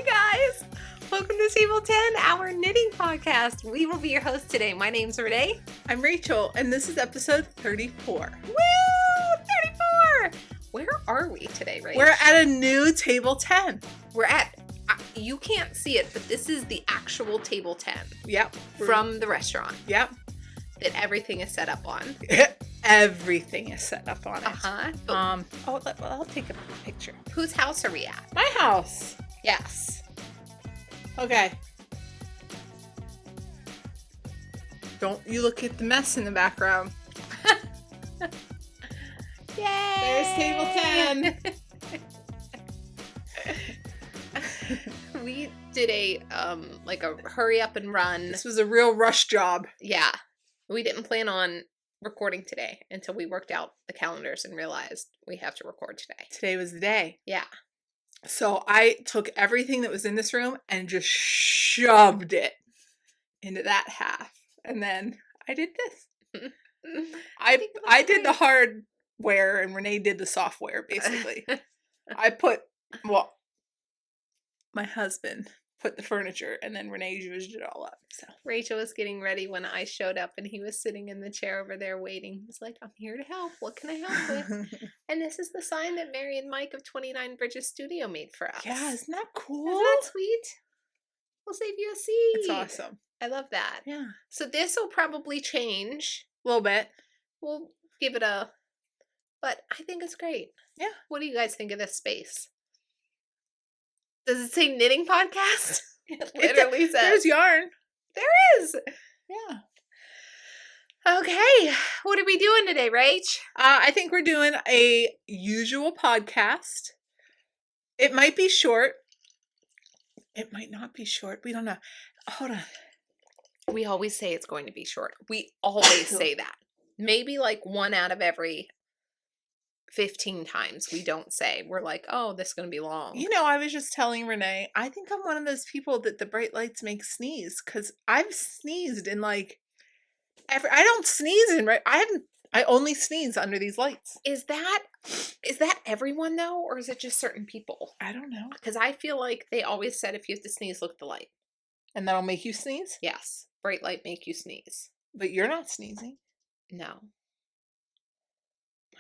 Hi guys! Welcome to Table 10, our knitting podcast. We will be your hosts today. My name's Renee. I'm Rachel, and this is episode 34. Woo! 34! Where are we today, Rach? We're at a new Table 10. We're at, you can't see it, but this is the actual Table 10. Yep. From the restaurant. Yep. That everything is set up on. Everything is set up on it. Uh-huh. I'll take a picture. Whose house are we at? My house. Yes. Okay. Don't you look at the mess in the background. Yay! There's Table 10. We did a hurry up and run. This was a real rush job. Yeah. We didn't plan on recording today until we worked out the calendars and realized we have to record today. Today was the day. Yeah. So I took everything that was in this room and just shoved it into that half. And then I did this. I did the hardware and Renee did the software, basically. My husband put the furniture and then Renee used it all up. So Rachel was getting ready when I showed up and he was sitting in the chair over there waiting. He was like, I'm here to help. What can I help with? And this is the sign that Mary and Mike of 29 Bridges Studio made for us. yeah, isn't that cool? Isn't that sweet? We'll save you a seat. It's awesome. I love that. Yeah. So this will probably change. A little bit. We'll give it but I think it's great. Yeah. What do you guys think of this space? Does it say knitting podcast? It literally says. There's yarn. There is. Yeah. Okay. What are we doing today, Rach? I think we're doing a usual podcast. It might be short. It might not be short. We don't know. Hold on. We always say it's going to be short. We always say that. Maybe like one out of every 15 times we don't say. We're like, oh, this is going to be long. You know, I was just telling Renee, I think I'm one of those people that the bright lights make sneeze, because I've sneezed in I don't sneeze in I only sneeze under these lights. Is that everyone though, or is it just certain people? I don't know. Because I feel like they always said if you have to sneeze, look at the light. And that'll make you sneeze? Yes. Bright light make you sneeze. But you're not sneezing. No.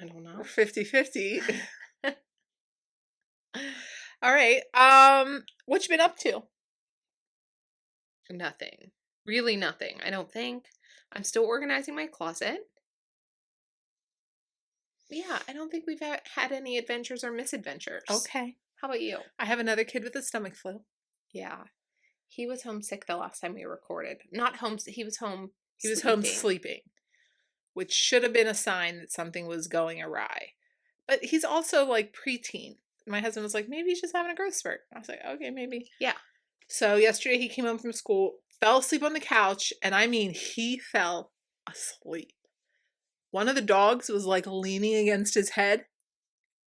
I don't know. We're 50-50. All right. What you been up to? Nothing. Really nothing. I don't think. I'm still organizing my closet. Yeah, I don't think we've had any adventures or misadventures. Okay. How about you? I have another kid with a stomach flu. Yeah. He was homesick the last time we recorded. Not home. He was home. He was home sleeping, which should have been a sign that something was going awry. But he's also like preteen. My husband was like, maybe he's just having a growth spurt. I was like, okay, maybe. Yeah. So yesterday he came home from school, fell asleep on the couch, and I mean, he fell asleep. One of the dogs was like leaning against his head.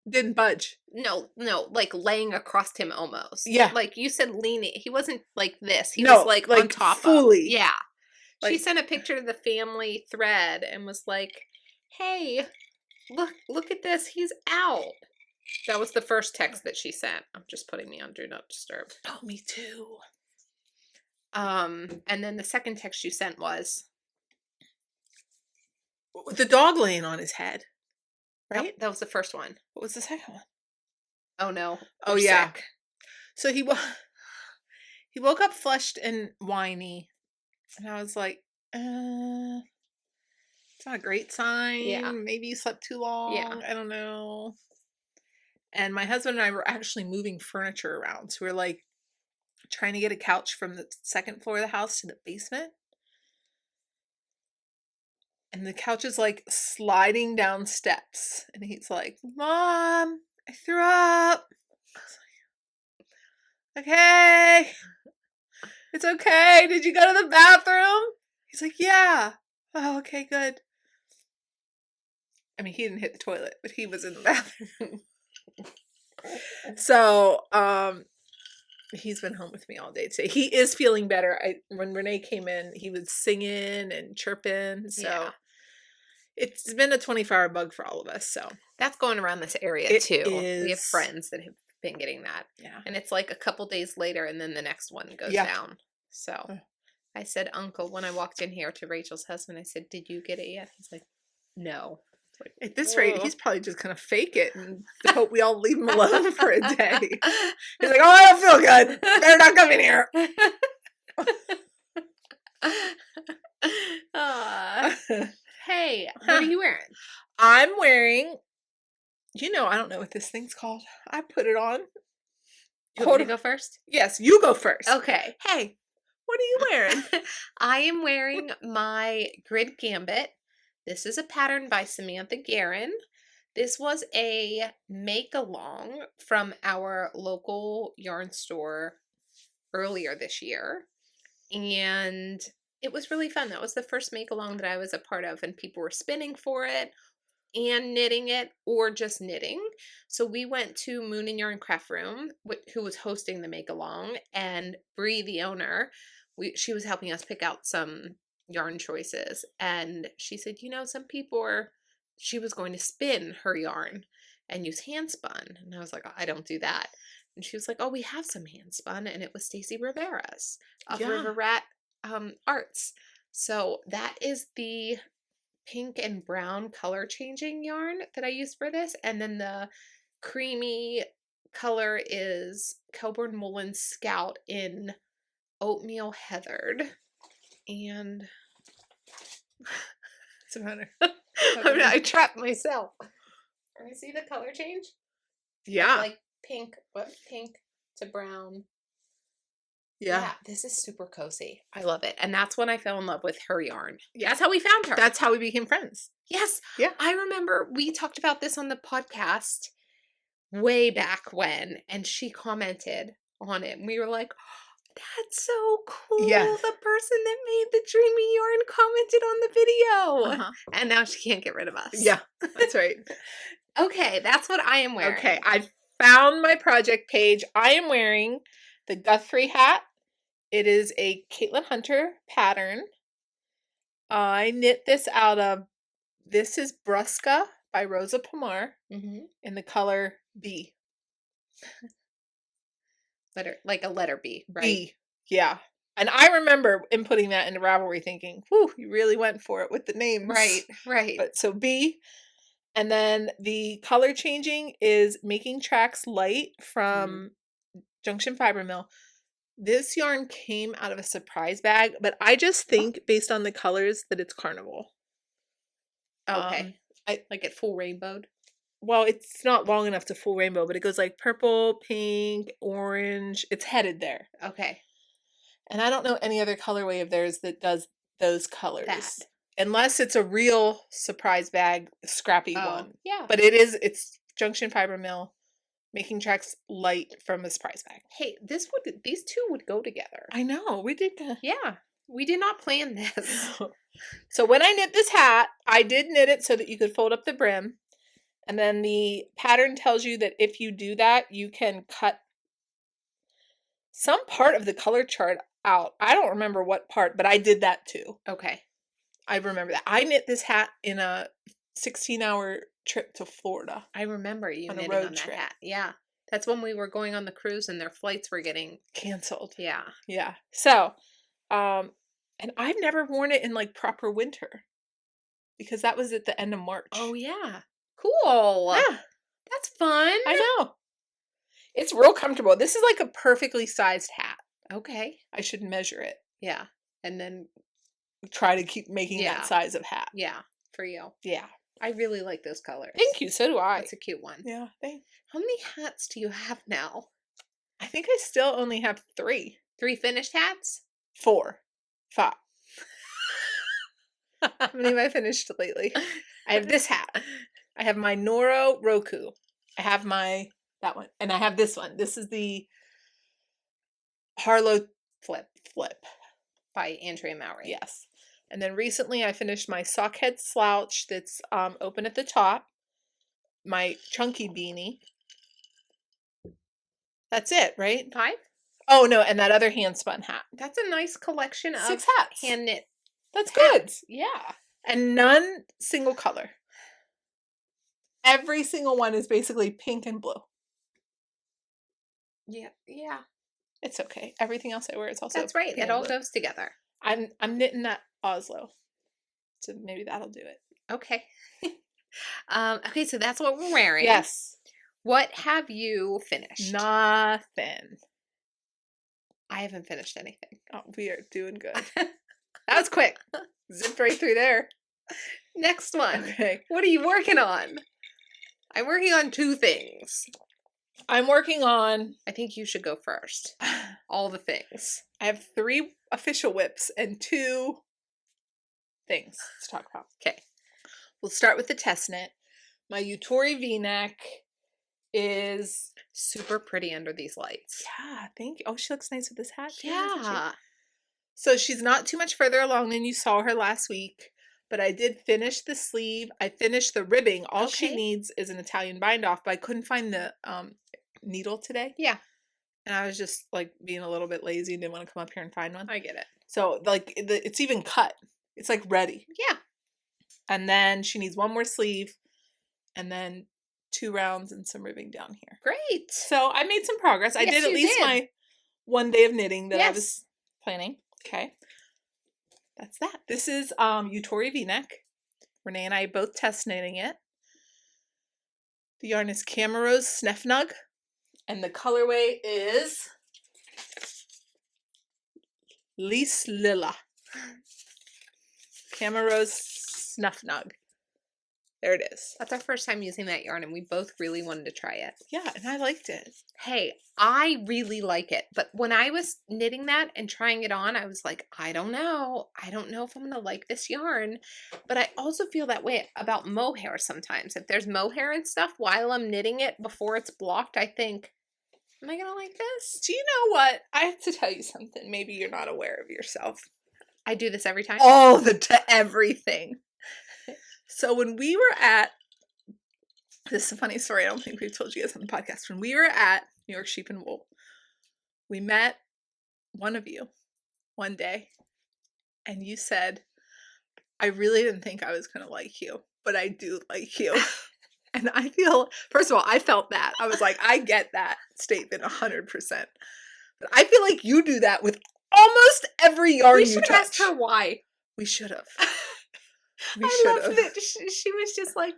Didn't budge. No, like laying across him almost. Yeah. Like you said leaning. He wasn't like this. He was like on top fully. of. Yeah. Like, she sent a picture to the family thread and was like, hey, look at this. He's out. That was the first text that she sent. I'm just putting me on Do Not Disturb. Oh, me too. And then the second text you sent was the dog laying on his head. Right? That was the first one. What was the second one? Oh, no. Oh, yeah. Sick. So he woke up flushed and whiny. And I was like, it's not a great sign. Yeah. Maybe you slept too long. Yeah. I don't know. And my husband and I were actually moving furniture around. So we were trying to get a couch from the second floor of the house to the basement. And the couch is sliding down steps. And he's like, Mom, I threw up. I was like, okay. It's okay. Did you go to the bathroom? He's like, yeah. Oh, okay, good. I mean, he didn't hit the toilet, but he was in the bathroom. So, he's been home with me all day today. He is feeling better. When Renee came in, he was singing and chirping. So it's been a 24-hour bug for all of us. So that's going around this area too. Is. We have friends that have been getting that. Yeah. And it's like a couple days later and then the next one goes Yeah. down. So I said, Uncle, when I walked in here to Rachel's husband, I said, did you get it yet? He's like, no. Like, at this rate, he's probably just going to fake it and hope we all leave him alone for a day. He's like, oh, I don't feel good. Better not come in here. Hey, what are you wearing? I'm wearing, I don't know what this thing's called. I put it on. You want me to go first? Yes, you go first. Okay. Hey, what are you wearing? I am wearing my Grid Gambit. This is a pattern by Samantha Guerin. This was a make-along from our local yarn store earlier this year. And it was really fun. That was the first make-along that I was a part of, and people were spinning for it and knitting it or just knitting. So we went to Moon and Yarn Craft Room, who was hosting the make-along, and Bree, the owner, she was helping us pick out some yarn choices. And she said, some people she was going to spin her yarn and use hand spun. And I was like, I don't do that. And she was like, oh, we have some hand spun. And it was Stacy Rivera's of River Rat Arts. So that is the pink and brown color changing yarn that I used for this. And then the creamy color is Kelburn Mullen Scout in Oatmeal Heathered. And what's the matter? I trapped myself. Can you see the color change? Yeah. Like pink to brown. Yeah. This is super cozy. I love it. And that's when I fell in love with her yarn. Yeah. That's how we found her. That's how we became friends. Yes. Yeah. I remember we talked about this on the podcast way back when, and she commented on it. And we were like, oh, that's so cool. Yeah. The person that made the dreamy yarn commented on the video. And now she can't get rid of us. Yeah, that's right. Okay, that's what I am wearing. Okay, I found my project page. I am wearing the Guthrie hat. It is a Caitlin Hunter pattern. I knit this this is Brusca by Rosa Pomar in the color B. Like a letter B, right? B, yeah. And I remember inputting that into Ravelry thinking, whew, you really went for it with the names. Right. But so B. And then the color changing is Making Tracks Light from Junction Fiber Mill. This yarn came out of a surprise bag, but I just think based on the colors that it's Carnival. Okay. I like it full rainbowed. Well, it's not long enough to full rainbow, but it goes like purple, pink, orange. It's headed there. Okay. And I don't know any other colorway of theirs that does those colors. Unless it's a real surprise bag, scrappy one. Yeah. But it's Junction Fiber Mill, Making Tracks Light from a surprise bag. Hey, these two would go together. I know. We did that. Yeah. We did not plan this. So when I knit this hat, I did knit it so that you could fold up the brim. And then the pattern tells you that if you do that, you can cut some part of the color chart out. I don't remember what part, but I did that too. Okay. I remember that. I knit this hat in a 16-hour trip to Florida. I remember you knitting road on that trip. hat. Yeah. That's when we were going on the cruise and their flights were getting canceled. Yeah. Yeah. So, and I've never worn it in like proper winter because that was at the end of March. Oh, yeah. Cool. Yeah. That's fun. I know. It's real comfortable. This is like a perfectly sized hat. Okay. I should measure it. Yeah. And then try to keep making that size of hat. Yeah. For you. Yeah. I really like those colors. Thank you. So do I. It's a cute one. Yeah. Thanks. How many hats do you have now? I think I still only have 3. 3 finished hats? 4. 5. How many have I finished lately? I have this hat. I have my Noro Roku. I have that one. And I have this one. This is the Harlow Flip by Andrea Mowry. Yes. And then recently I finished my Sockhead Slouch that's open at the top. My Chunky Beanie. That's it, right? 5? Oh, no. And that other hand spun hat. That's a nice collection of 6 hats. Hand knit. That's good. Yeah. And none single color. Every single one is basically pink and blue. Yeah. Yeah. It's okay. Everything else I wear is also That's right. pink It and all blue. goes together. I'm knitting that Oslo. So maybe that'll do it. Okay. Okay, so that's what we're wearing. Yes. What have you finished? Nothing. I haven't finished anything. Oh, we are doing good. That was quick. Zipped right through there. Next one. Okay. What are you working on? I'm working on 2 things. I'm working on... I think you should go first. All the things. I have 3 official whips and 2 things to talk about. Okay. We'll start with the test knit. My Yutori V-neck is... super pretty under these lights. Yeah, thank you. Oh, she looks nice with this hat too, doesn't she? Yeah. So she's not too much further along than you saw her last week, but I did finish the sleeve. I finished the ribbing. All she Okay. needs is an Italian bind off, but I couldn't find the needle today. Yeah. And I was just like being a little bit lazy and didn't want to come up here and find one. I get it. So like it's even cut. It's like ready. Yeah. And then she needs one more sleeve and then 2 rounds and some ribbing down here. Great. So I made some progress. I Yes, did at you least did. my one day of knitting that I Yes. was planning. Okay. That's that. This is Yutori V-neck. Renee and I both test knitting it. The yarn is Camarose Snefnug. And the colorway is Lys Lila. Camarose Snefnug. There it is. That's our first time using that yarn, and we both really wanted to try it. Yeah, and I liked it. Hey, I really like it. But when I was knitting that and trying it on, I was like, I don't know. I don't know if I'm going to like this yarn. But I also feel that way about mohair sometimes. If there's mohair and stuff while I'm knitting it before it's blocked, I think, am I going to like this? Do you know what? I have to tell you something. Maybe you're not aware of yourself. I do this every time. All everything. So when we were at, this is a funny story, I don't think we've told you guys on the podcast. When we were at New York Sheep and Wool, we met one of you one day, and you said, I really didn't think I was going to like you, but I do like you. And I feel, first of all, I felt that. I was like, I get that statement 100%. But I feel like you do that with almost every yarn We you should touch. have asked her why. We should have. I loved that she was just like,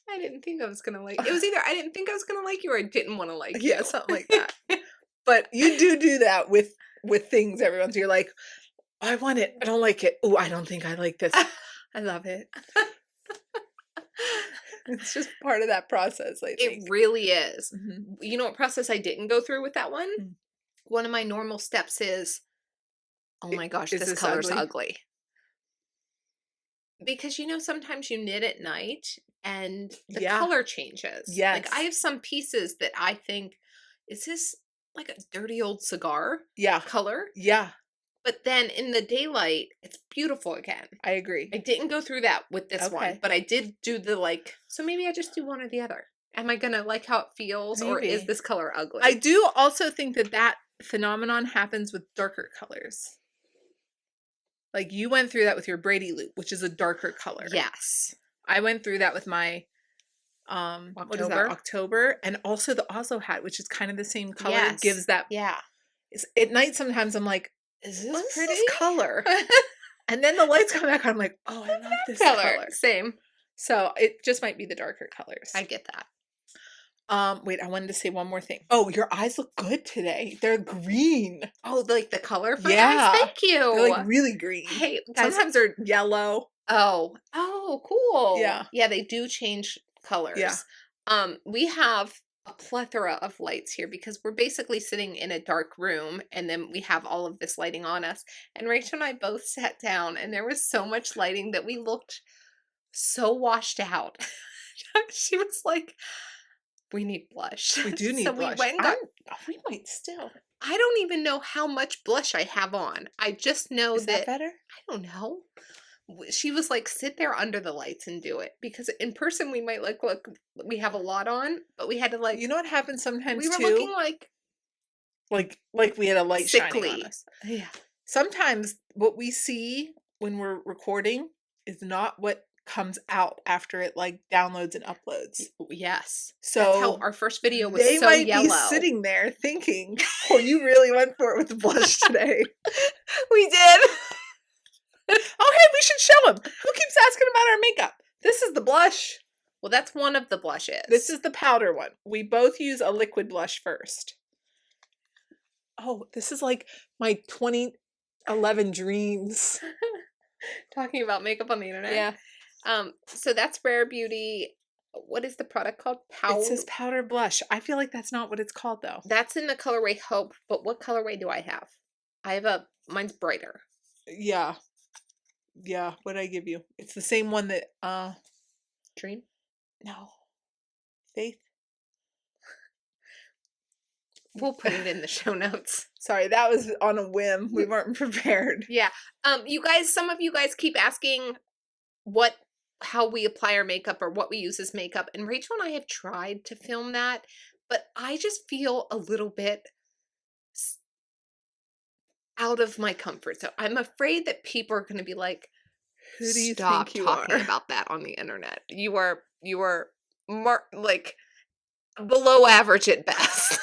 I didn't think I was going to like it. Was either I didn't think I was going to like you or I didn't want to like you. Yeah, something like that. But you do that with things every once. You're like, I want it. I don't like it. Oh, I don't think I like this. I love it. It's just part of that process, I think. It really is. Mm-hmm. You know what process I didn't go through with that one? Mm. One of my normal steps is, oh my gosh, Is this this color's ugly? ugly. Because, sometimes you knit at night and the color changes. Yes. Like, I have some pieces that I think, is this like a dirty old cigar color? Yeah. But then in the daylight, it's beautiful again. I agree. I didn't go through that with this one, Okay. but I did do the so maybe I just do one or the other. Am I going to like how it feels or is Maybe. this color ugly? I do also think that phenomenon happens with darker colors. Like you went through that with your Brady loop, which is a darker color. Yes. I went through that with my what is that? October, and also the Oslo hat, which is kind of the same color, Yes. gives that. Yeah. At night sometimes I'm like, is this What's pretty this color? And then the lights come back, I'm like, oh, I love this color. Same. So it just might be the darker colors. I get that. Wait, I wanted to say one more thing. Oh, your eyes look good today. They're green. Oh, like the color for Yeah. eyes? Thank you. They're like really green. Hey, guys. Sometimes they're yellow. Oh, cool. Yeah. Yeah, they do change colors. Yeah. We have a plethora of lights here because we're basically sitting in a dark room and then we have all of this lighting on us. And Rachel and I both sat down and there was so much lighting that we looked so washed out. She was like, we need blush. We do need blush. We went and got, we might still. I don't even know how much blush I have on. I just know Is that better? I don't know. She was like, sit there under the lights and do it. Because in person we might look we have a lot on, but we had to You know what happens sometimes we were too? looking like we had a light sickly. shining on us. Yeah. Sometimes what we see when we're recording is not what comes out after it like downloads and uploads. Yes. So that's how our first video was they so might yellow. be sitting there thinking, "Oh, you really went for it with the blush today." We did. Oh, hey, we should show him. Who keeps asking about our makeup? This is the blush. Well, that's one of the blushes. This is the powder one. We both use a liquid blush first. Oh, this is like my 2011 dreams. Talking about makeup on the internet. Yeah. So that's Rare Beauty. What is the product called? It says powder blush. I feel like that's not what it's called though. That's in the colorway Hope, but what colorway do I have? I have mine's brighter. Yeah. Yeah, what'd I give you? It's the same one that Dream? no. Faith? We'll put it in the show notes. Sorry, that was on a whim. We weren't prepared. Yeah. You guys, some of you guys keep asking how we apply our makeup or what we use as makeup. And Rachel and I have tried to film that, but I just feel a little bit out of my comfort zone. I'm afraid that people are going to be like, who do you stop think you talking are? about that on the internet. You are like below average at best.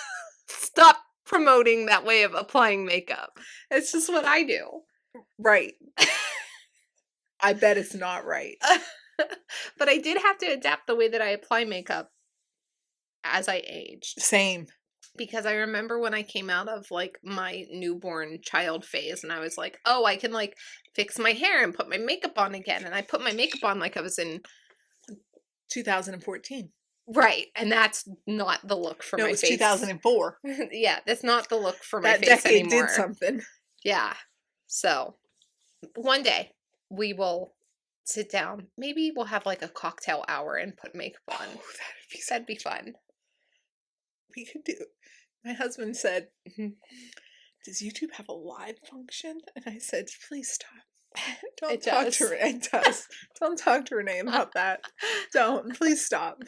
Stop promoting that way of applying makeup. It's just what I do. Right. I bet it's not right. But I did have to adapt the way that I apply makeup as I aged. Same. Because I remember when I came out of like my newborn child phase and I was like, oh, I can like fix my hair and put my makeup on again. And I put my makeup on like I was in 2014. Right. And that's not the look for my face. No, it was 2004. Yeah, that's not the look for my that face decade anymore. did something. Yeah. So one day we will sit down. Maybe we'll have like a cocktail hour and put makeup on. Oh, that'd be fun. We could do. My husband said, "Does YouTube have a live function?" And I said, "Please stop. Don't talk to Renee. It does. Don't talk to Renee about that. Don't. Please stop.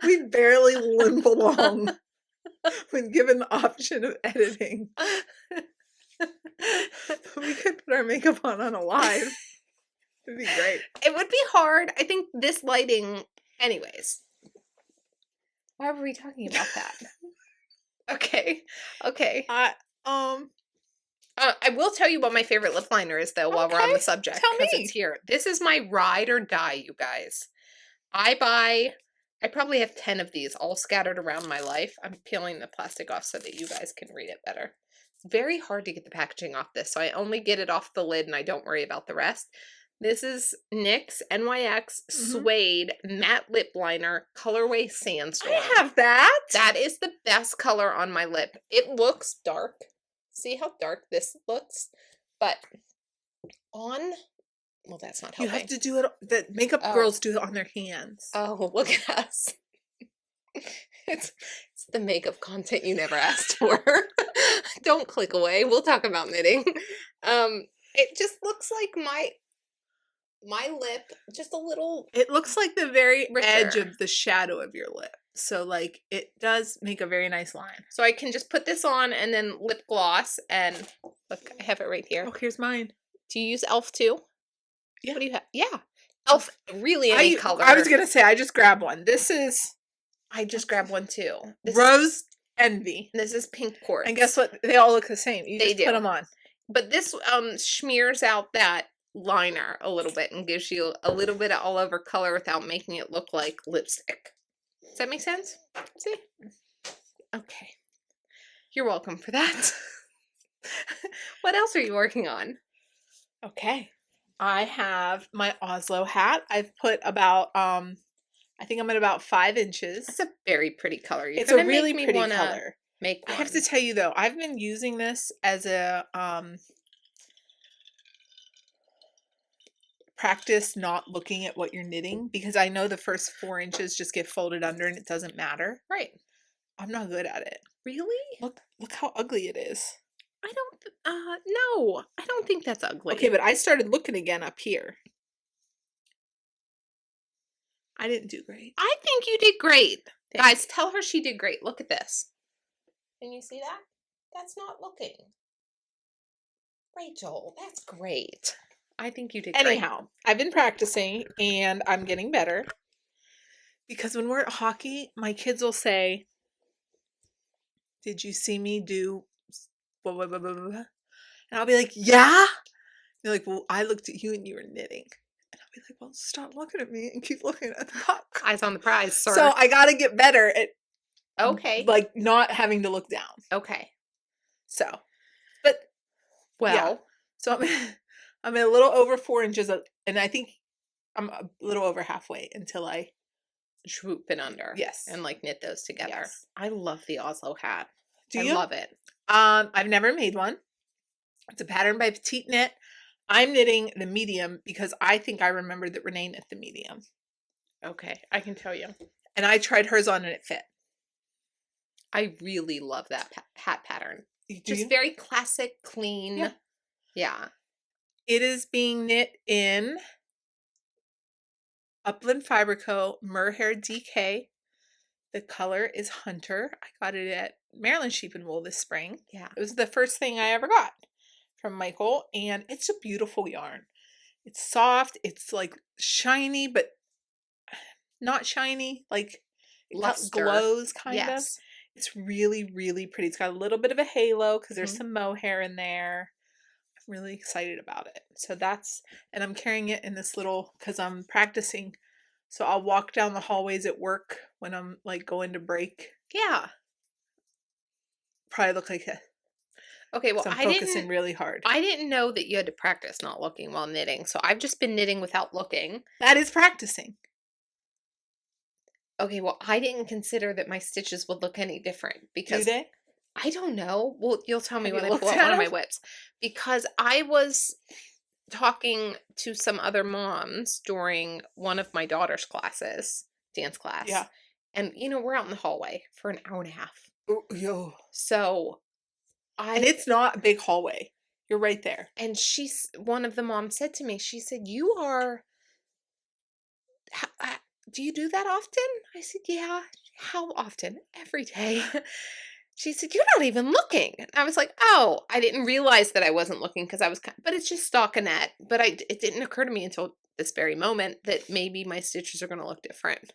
We barely limp along when given the option of editing. We could put our makeup on a live. It'd be great. It would be hard. I think this lighting, anyways. Why were we talking about that? Okay. I will tell you what my favorite lip liner is, though, while we're on the subject. Tell me. Because it's here. This is my ride or die, you guys. I probably have 10 of these all scattered around my life. I'm peeling the plastic off so that you guys can read it better. It's very hard to get the packaging off this, so I only get it off the lid and I don't worry about the rest. This is NYX NYX Suede Matte Lip Liner, colorway Sandstorm. I have that. That is the best color on my lip. It looks dark. See how dark this looks? But well, that's not helping. You have to do it. The makeup girls do it on their hands. Oh, look at us. It's the makeup content you never asked for. Don't click away. We'll talk about knitting. It just looks like my lip, just a little. It looks like the very richer. Edge of the shadow of your lip. So like it does make a very nice line. So I can just put this on and then lip gloss and look, I have it right here. Oh, here's mine. Do you use e.l.f. too? Yeah. What do you have? Yeah. e.l.f. really any color. I was gonna say I just grabbed one. I just grabbed one too. Rose Envy. This is Pink Quartz. And guess what? They all look the same. You just put them on. But this smears out that liner a little bit and gives you a little bit of all over color without making it look like lipstick. Does that make sense? See? Okay. You're welcome for that. What else are you working on? Okay. I have my Oslo hat. I've put about I think I'm at about 5 inches. It's a very pretty color. It's a really pretty color. Make one. I have to tell you though, I've been using this as a practice not looking at what you're knitting because I know the first 4 inches just get folded under and it doesn't matter. Right. I'm not good at it. Really? Look how ugly it is. No, I don't think that's ugly. Okay, but I started looking again up here. I didn't do great. I think you did great. Guys, tell her she did great. Look at this. Can you see that? That's not looking. Rachel, that's great. I think you did great. Anyhow, I've been practicing and I'm getting better. Because when we're at hockey, my kids will say, "Did you see me do blah, blah, blah, blah, blah?" And I'll be like, "Yeah." They're like, "Well, I looked at you and you were knitting." And I'll be like, "Well, stop looking at me and keep looking at the puck." Eyes on the prize, sir. So I got to get better at okay. like not having to look down. Okay. So, but Well, yeah. So I'm a little over 4 inches, and I think I'm a little over halfway until I swoop and under. Yes. And like knit those together. Yes. I love the Oslo hat. Do you? I love it. I've never made one. It's a pattern by Petite Knit. I'm knitting the medium because I think I remembered that Renee knit the medium. Okay, I can tell you. And I tried hers on and it fit. I really love that hat pattern. Just very classic, clean. Yeah. It is being knit in Upland Fiber Co. Merhair DK. The color is Hunter. I got it at Maryland Sheep and Wool this spring. Yeah. It was the first thing I ever got from Michael, and it's a beautiful yarn. It's soft. It's like shiny, but not shiny. Like it glows kind of. It's really, really pretty. It's got a little bit of a halo because there's some mohair in there. I'm really excited about it. So and I'm carrying it in this little, because I'm practicing. So I'll walk down the hallways at work when I'm like going to break. Yeah. Probably look like a. Okay, well, I'm focusing really hard. I didn't know that you had to practice not looking while knitting, so I've just been knitting without looking. That is practicing. Okay, well, I didn't consider that my stitches would look any different because Do they? I don't know. Well, you'll tell me when I looked pull out at one of my them? whips. Because I was talking to some other moms during one of my daughter's classes, dance class. Yeah. And, we're out in the hallway for an hour and a half. Ooh, yo. So And it's not a big hallway. You're right there. And one of the moms said to me, she said, "You are, do you do that often?" I said, "Yeah." "How often?" "Every day." She said, "You're not even looking." And I was like, "Oh, I didn't realize that I wasn't looking because I was, but it's just stockinette." But it didn't occur to me until this very moment that maybe my stitches are going to look different.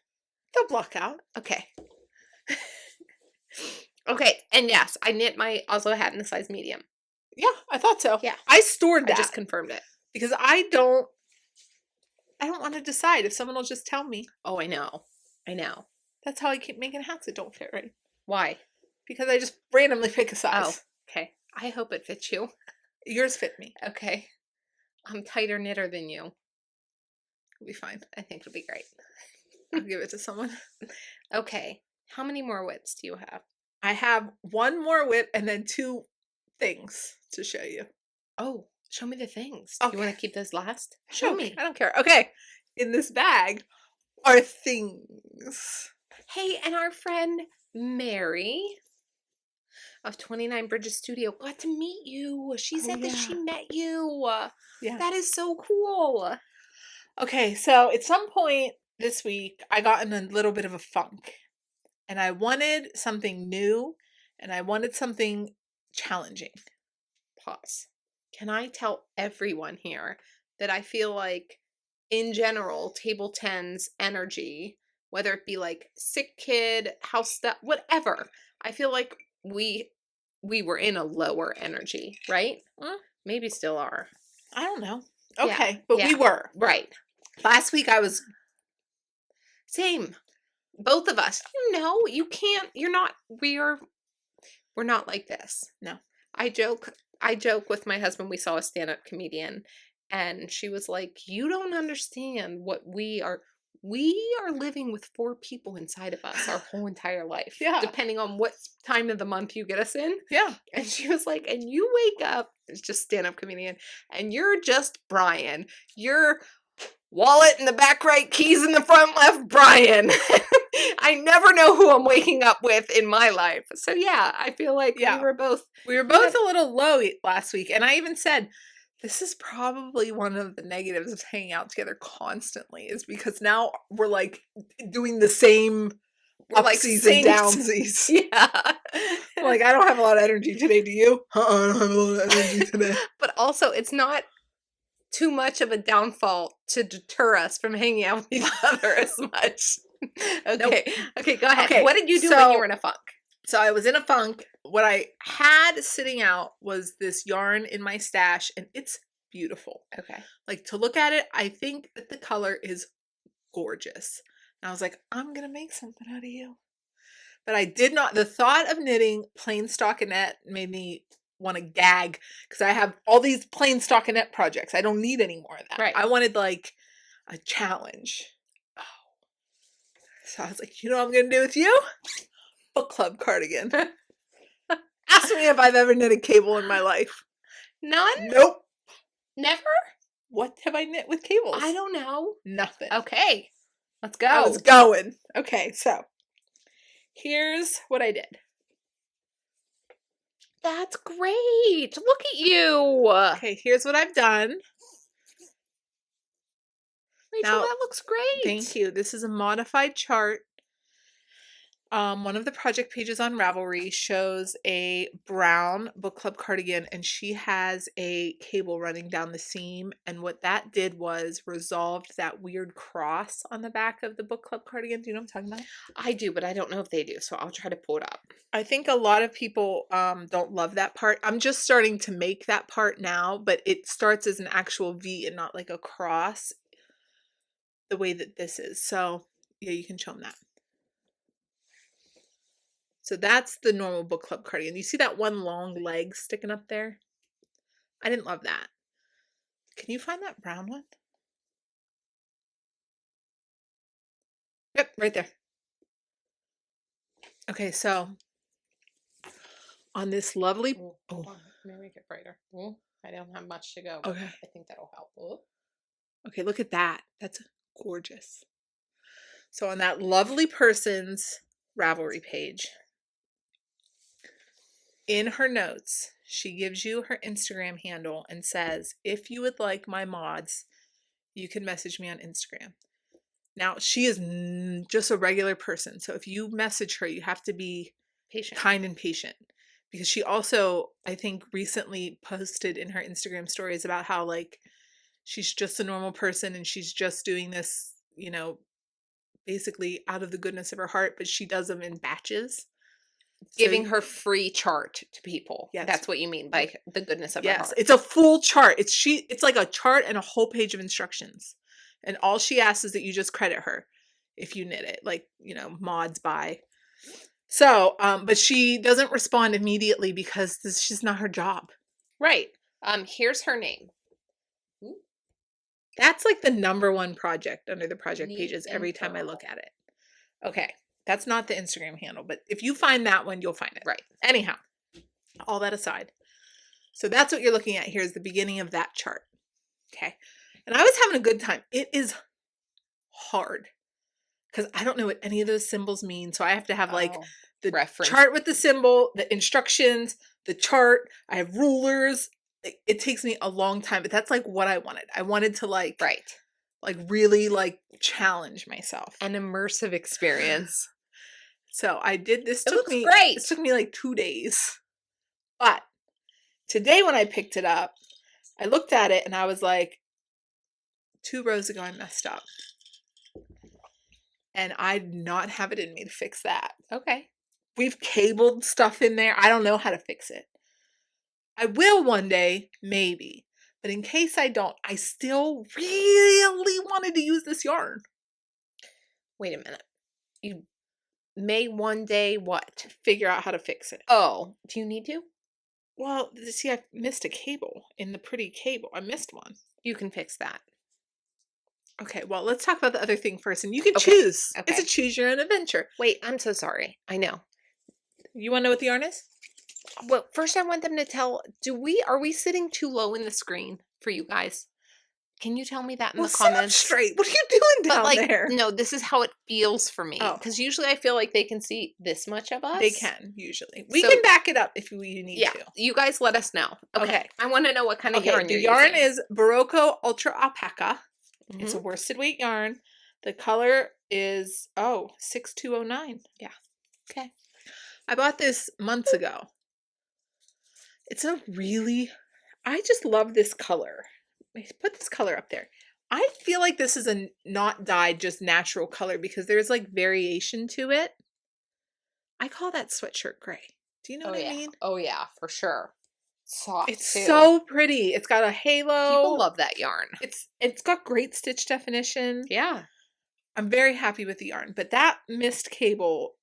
They'll block out. Okay. Okay. And yes, I knit my Oslo hat in the size medium. Yeah, I thought so. Yeah. I stored that. I just confirmed it. Because I don't want to decide if someone will just tell me. Oh, I know. That's how I keep making hats that don't fit right. Why? Because I just randomly pick a size. Oh, okay. I hope it fits you. Yours fit me. Okay. I'm tighter knitter than you. It'll be fine. I think it'll be great. I'll give it to someone. Okay. How many more whips do you have? I have one more whip and then 2 things to show you. Oh, show me the things. Okay. You want to keep those last? Show me. I don't care. Okay. In this bag are things. Hey, and our friend Mary of 29 Bridges Studio got to meet you. She said that she met you. Yeah. That is so cool. Okay, so at some point this week, I got in a little bit of a funk. And I wanted something new, and I wanted something challenging. Pause. Can I tell everyone here that I feel like, in general, Table 10's energy, whether it be like sick kid, house stuff, whatever, I feel like we were in a lower energy, right? Maybe still are. I don't know. Okay, but we were. Right. Last week I was... Same. Both of us. You can't, we're not like this. No. I joke with my husband. We saw a stand-up comedian and she was like, "You don't understand what we are living with 4 people inside of us our whole entire life." Yeah. Depending on what time of the month you get us in. Yeah. And she was like, "And you wake up," it's just stand-up comedian, "and you're just Brian. You're wallet in the back right, keys in the front left, Brian." I never know who I'm waking up with in my life. So yeah, I feel like we were both a little low last week. And I even said, this is probably one of the negatives of hanging out together constantly, is because now we're like doing the same upsies and downsies. Yeah. Like, I don't have a lot of energy today, do you? I don't have a lot of energy today. But also, it's not too much of a downfall to deter us from hanging out with each other as much. Okay. Nope. Okay, go ahead. Okay, What did you do when you were in a funk? So I was in a funk. What I had sitting out was this yarn in my stash, and it's beautiful. Okay. Like, to look at it, I think that the color is gorgeous. And I was like, I'm going to make something out of you. But I did not. The thought of knitting plain stockinette made me want to gag, because I have all these plain stockinette projects. I don't need any more of that. Right. I wanted like a challenge. Oh. So I was like, you know what I'm going to do with you? Book club cardigan. Ask me if I've ever knit a cable in my life. None? Nope. Never? What have I knit with cables? I don't know. Nothing. Okay. Let's go. I was going. Okay, so here's what I did. That's great. Look at you. Okay, here's what I've done. Rachel, Now, that looks great. Thank you. This is a modified chart. One of the project pages on Ravelry shows a brown book club cardigan, and she has a cable running down the seam. And what that did was resolved that weird cross on the back of the book club cardigan. Do you know what I'm talking about? I do, but I don't know if they do, so I'll try to pull it up. I think a lot of people don't love that part. I'm just starting to make that part now, but it starts as an actual V and not like a cross the way that this is. So yeah, you can show them that. So that's the normal book club cardigan. You see that one long leg sticking up there? I didn't love that. Can you find that brown one? Yep, right there. Okay, so on this lovely... Oh, let me make it brighter. I don't have much to go. Okay. I think that'll help. Okay, look at that. That's gorgeous. So on that lovely person's Ravelry page, in her notes, she gives you her Instagram handle and says, if you would like my mods, you can message me on Instagram. Now, she is just a regular person. So if you message her, you have to be patient, kind and patient. Because she also, I think, recently posted in her Instagram stories about how, like, she's just a normal person and she's just doing this, you know, basically out of the goodness of her heart, but she does them in batches. Giving her free chart to people. Yes. That's what you mean by the goodness of her heart. It's a full chart. It's like a chart and a whole page of instructions. And all she asks is that you just credit her if you knit it. Like, you know, mods by. So, but she doesn't respond immediately because this is just not her job. Right. Here's her name. That's like the #1 project under the project pages every time I look at it. Okay. That's not the Instagram handle, but if you find that one, you'll find it. Right. Anyhow, all that aside. So that's what you're looking at here is the beginning of that chart. Okay. And I was having a good time. It is hard because I don't know what any of those symbols mean. So I have to have like the reference chart with the symbol, the instructions, the chart. I have rulers. It takes me a long time, but that's like what I wanted. I wanted to like really like challenge myself. An immersive experience. So I did this. It looks great. It took me like 2 days. But today when I picked it up, I looked at it and I was like, 2 rows ago I messed up. And I did not have it in me to fix that. Okay. We've cabled stuff in there. I don't know how to fix it. I will one day, maybe. But in case I don't, I still really wanted to use this yarn. Wait a minute. You may one day what? Figure out how to fix it. Oh, do you need to? Well, see, I missed a cable in the pretty cable. I missed one. You can fix that. Okay, well, let's talk about the other thing first, and you can choose. Okay. It's a choose your own adventure. Wait, I'm so sorry. I know. You want to know what the yarn is? Well, first I want them to tell, are we sitting too low in the screen for you guys? Can you tell me that in the comments? Sit up straight. What are you doing down there? No, this is how it feels for me. Because usually I feel like they can see this much of us. They can, usually. We can back it up if you need to. You guys let us know. Okay. I want to know what kind of yarn you're using. The yarn using. is Barocco Ultra Alpaca. Mm-hmm. It's a worsted weight yarn. The color is, 6209. Yeah. Okay. I bought this months ago. It's I just love this color. put this color up there. I feel like this is a not dyed, just natural color because there's like variation to it. I call that sweatshirt gray. Do you know what I mean? Oh yeah, for sure. Soft. It's too. so pretty. It's got a halo. People love that yarn. It's got great stitch definition. Yeah. I'm very happy with the yarn, but that missed cable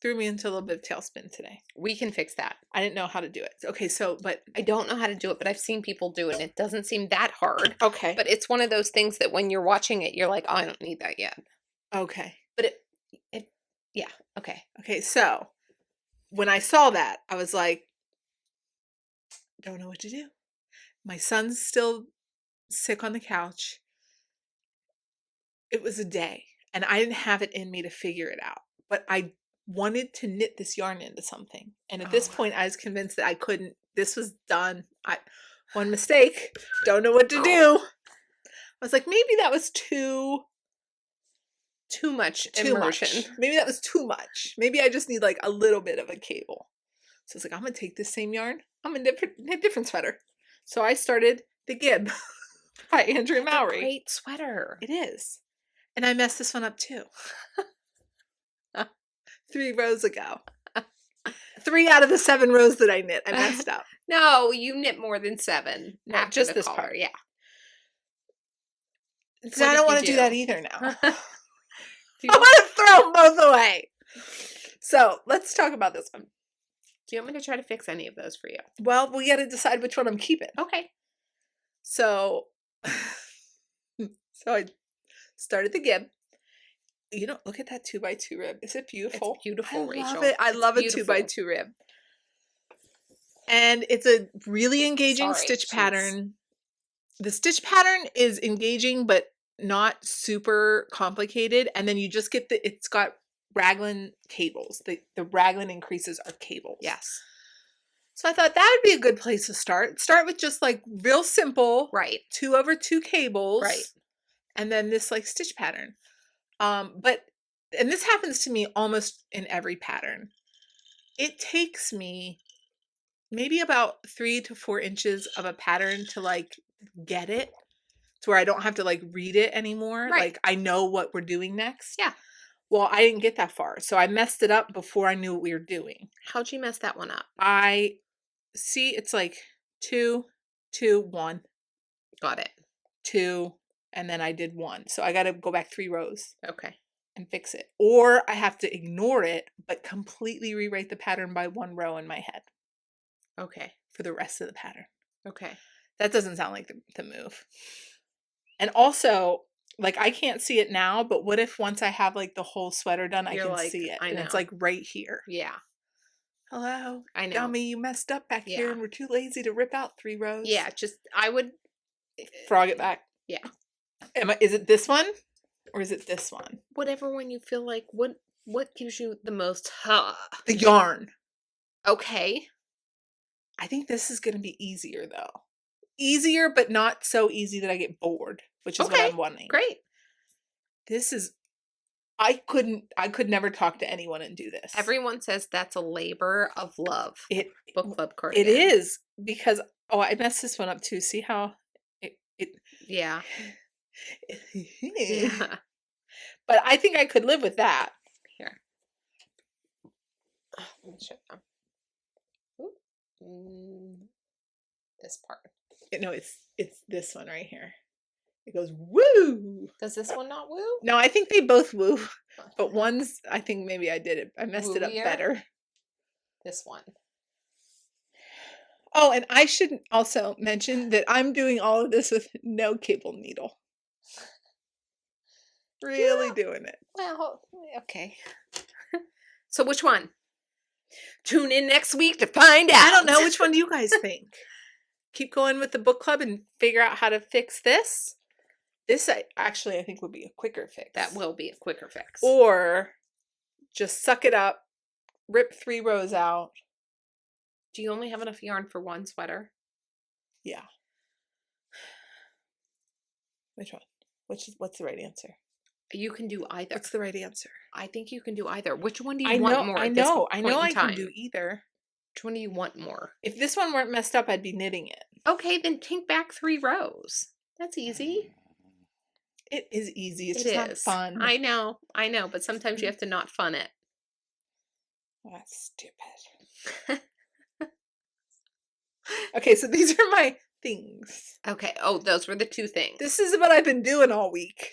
threw me into a little bit of tailspin today. We can fix that. I didn't know how to do it. Okay, but I don't know how to do it, but I've seen people do it, and it doesn't seem that hard. Okay. But it's one of those things that when you're watching it, you're like, oh, I don't need that yet. Okay. But yeah, okay. Okay, so when I saw that, I was like, don't know what to do. My son's still sick on the couch. It was a day, and I didn't have it in me to figure it out. But I wanted to knit this yarn into something. And at this point, I was convinced that I couldn't. This was done. One mistake. Don't know what to do. I was like, maybe that was too much immersion. Maybe that was too much. Maybe I just need like a little bit of a cable. So I was like, I'm going to take this same yarn. I'm going to knit a different sweater. So I started the Gib by Andrea Mowry. Great sweater. It is. And I messed this one up too. 3 rows ago. 3 out of the 7 rows that I knit, I messed up. No, you knit more than 7. Not just this collar. part. Yeah. So I don't want to do that either now. I'm going to throw them both away. So let's talk about this one. Do you want me to try to fix any of those for you? Well, we got to decide which one I'm keeping. Okay. So I started the Gib. You know, look at that 2x2 rib. Is it beautiful? It's beautiful, Rachel. Love it. I love a 2x2 rib. And it's a really engaging stitch pattern. The stitch pattern is engaging, but not super complicated. And then you just get it's got raglan cables. The raglan increases are cables. Yes. So I thought that would be a good place to start. Start with just like real simple. Right. 2/2 cables. Right. And then this like stitch pattern. And this happens to me almost in every pattern. It takes me maybe about 3 to 4 inches of a pattern to like get it to where I don't have to like read it anymore. Right. Like I know what we're doing next. Yeah. Well, I didn't get that far. So I messed it up before I knew what we were doing. How'd you mess that one up? I see it's like 2, 2, 1. Got it. 2, and then I did 1. So I got to go back 3 rows. Okay. And fix it. Or I have to ignore it, but completely rewrite the pattern by 1 row in my head. Okay. For the rest of the pattern. Okay. That doesn't sound like the move. And also, like I can't see it now, but what if once I have like the whole sweater done, I can see it. And it's like right here. Yeah. Hello. I know. Dummy, you messed up back here and we're too lazy to rip out 3 rows. Yeah, I would frog it back. Yeah. Is it this one? Or is it this one? Whatever one you feel like. What gives you the most The yarn. Okay. I think this is going to be easier though. Easier, but not so easy that I get bored, which is what I'm wanting. Great. This is I could never talk to anyone and do this. Everyone says that's a labor of love. Book club cardigan. It is because I messed this one up too. See how it yeah. Yeah. But I think I could live with that. Here. Let me show them. This part. No, it's this one right here. It goes woo. Does this one not woo? No, I think they both woo. But one's, I think maybe I did it. I messed it up better. This one. Oh, and I should also mention that I'm doing all of this with no cable needle. Really doing it. Well, okay. So which one? Tune in next week to find out. I don't know. Which one do you guys think? Keep going with the book club and figure out how to fix this? This, I think, would be a quicker fix. That will be a quicker fix. Or just suck it up, rip 3 rows out. Do you only have enough yarn for 1 sweater? Yeah. Which one? What's the right answer? You can do either. What's the right answer? I think you can do either. Which one do you want more? I know I can do either. Which one do you want more? If this one weren't messed up, I'd be knitting it. Okay, then take back 3 rows. That's easy. It is easy. It's It just not is. fun. I know, but sometimes you have to not fun it. That's stupid. Okay, so these are my things. Okay. Oh, those were the two things. This is what I've been doing all week